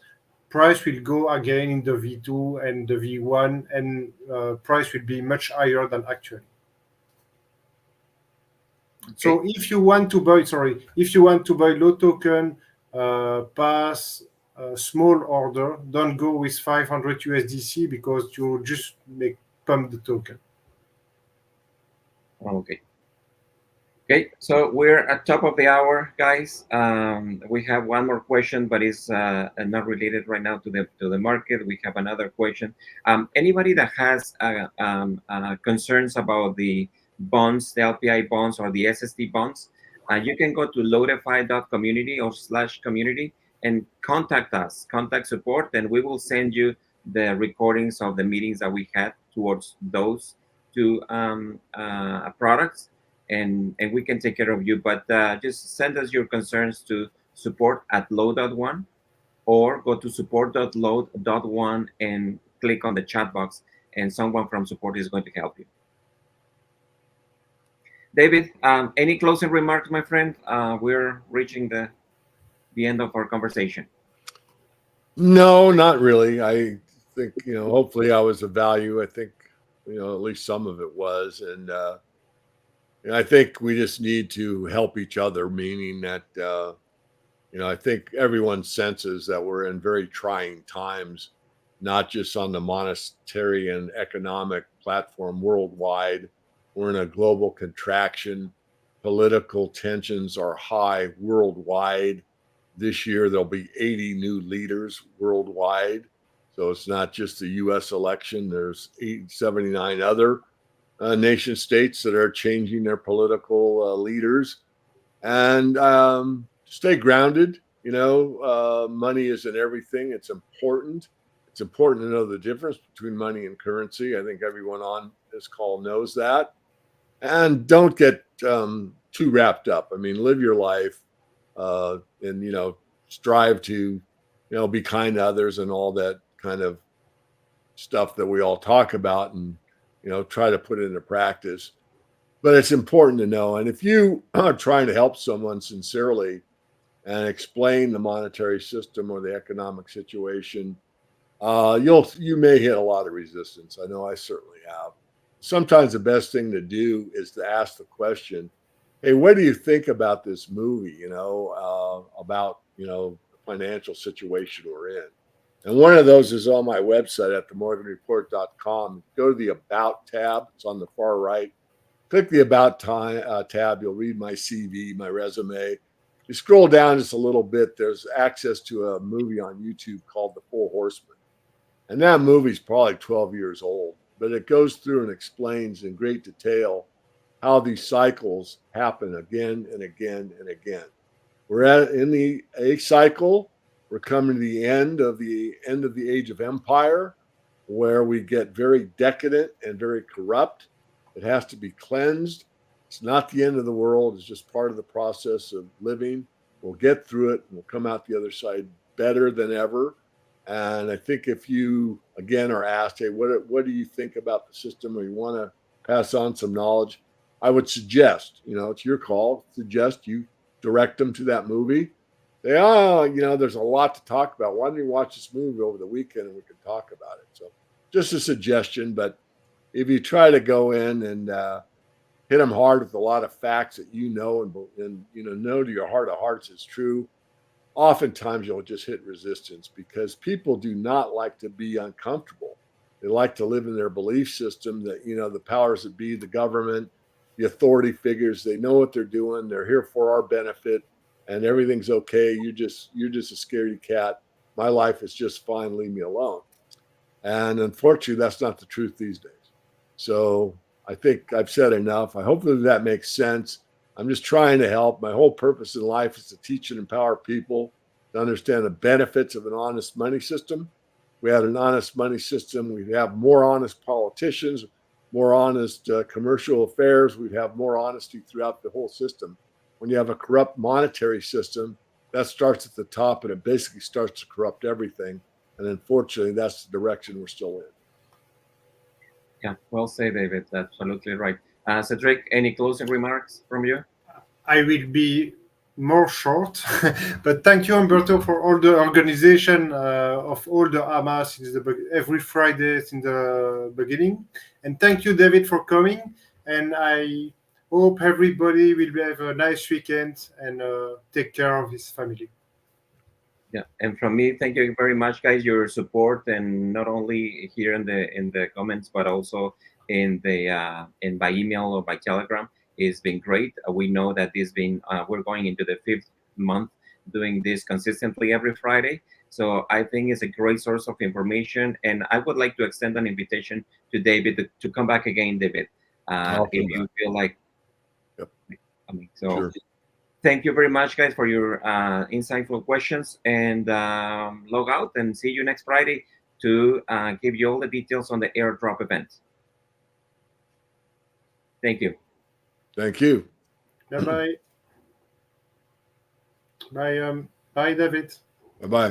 price will go again in the V2 and the V1, and price will be much higher than actually. Okay. So if you want to buy, sorry, if you want to buy low token, pass, small order, don't go with 500 USDC because you just make pump the token. Okay. Okay, so we're at top of the hour, guys. We have one more question, but it's not related right now to the market. We have another question. Anybody that has concerns about the bonds, the LPI bonds or the SST bonds, you can go to loadify.community or slash community and contact us, contact support, and we will send you the recordings of the meetings that we had towards those two products, and we can take care of you. But just send us your concerns to support at low.one, or go to support.load.one and click on the chat box, and someone from support is going to help you. David, any closing remarks, my friend? We're reaching the end of our conversation. No, not really. I think, hopefully I was of value. I think, at least some of it was. And I think we just need to help each other, meaning that, I think everyone senses that we're in very trying times, not just on the monetary and economic platform worldwide. We're in a global contraction. Political tensions are high worldwide. This year, there'll be 80 new leaders worldwide. So it's not just the US election, there's 79 other nation states that are changing their political leaders. And stay grounded. Money isn't everything. It's important. It's important to know the difference between money and currency. I think everyone on this call knows that. And don't get too wrapped up. I mean, live your life, and strive to be kind to others and all that kind of stuff that we all talk about, and try to put it into practice. But it's important to know. And if you are trying to help someone sincerely and explain the monetary system or the economic situation, you may hit a lot of resistance. I know I certainly have. Sometimes the best thing to do is to ask the question, "Hey, what do you think about this movie? About the financial situation we're in." And one of those is on my website at themorganreport.com. Go to the About tab. It's on the far right. Click the About tab. You'll read my CV, my resume. You scroll down just a little bit. There's access to a movie on YouTube called The Four Horsemen. And that movie's probably 12 years old, but it goes through and explains in great detail how these cycles happen again and again and again. We're in the a cycle. We're coming to the age of empire, where we get very decadent and very corrupt. It has to be cleansed. It's not the end of the world. It's just part of the process of living. We'll get through it and we'll come out the other side better than ever. And I think if you again are asked, "Hey, what do you think about the system?" or you want to pass on some knowledge, I would suggest, it's your call. Suggest you direct them to that movie. They, there's a lot to talk about. Why don't you watch this movie over the weekend and we can talk about it? So, just a suggestion. But if you try to go in and hit them hard with a lot of facts that know to your heart of hearts is true, oftentimes you'll just hit resistance, because people do not like to be uncomfortable. They like to live in their belief system that, the powers that be, the government, the authority figures, they know what they're doing. They're here for our benefit and everything's okay. You're just a scaredy cat. My life is just fine. Leave me alone. And unfortunately, that's not the truth these days. So I think I've said enough. I hope that makes sense. I'm just trying to help. My whole purpose in life is to teach and empower people. to understand the benefits of an honest money system. We had an honest money system. We'd have more honest politicians, more honest commercial affairs. We'd have more honesty throughout the whole system. When you have a corrupt monetary system, that starts at the top and it basically starts to corrupt everything. And unfortunately, that's the direction we're still in. Yeah, well said, David. Absolutely right. Cedric, any closing remarks from you? I will be more short, but thank you, Umberto, for all the organization of all the AMA since every Friday since the beginning, and thank you, David, for coming. And I hope everybody will have a nice weekend and take care of his family. Yeah, and from me, thank you very much, guys. Your support, and not only here in the comments, but also in by email or by Telegram, has been great. We know that this been we're going into the fifth month doing this consistently every Friday. So I think it's a great source of information, and I would like to extend an invitation to David to come back again, David, I'll if come you back. feel like. Yep. I mean, so Sure. thank you very much, guys, for your insightful questions. And log out and see you next Friday to give you all the details on the airdrop event. Thank you. Thank you. Bye bye. Bye, bye, David. Bye bye.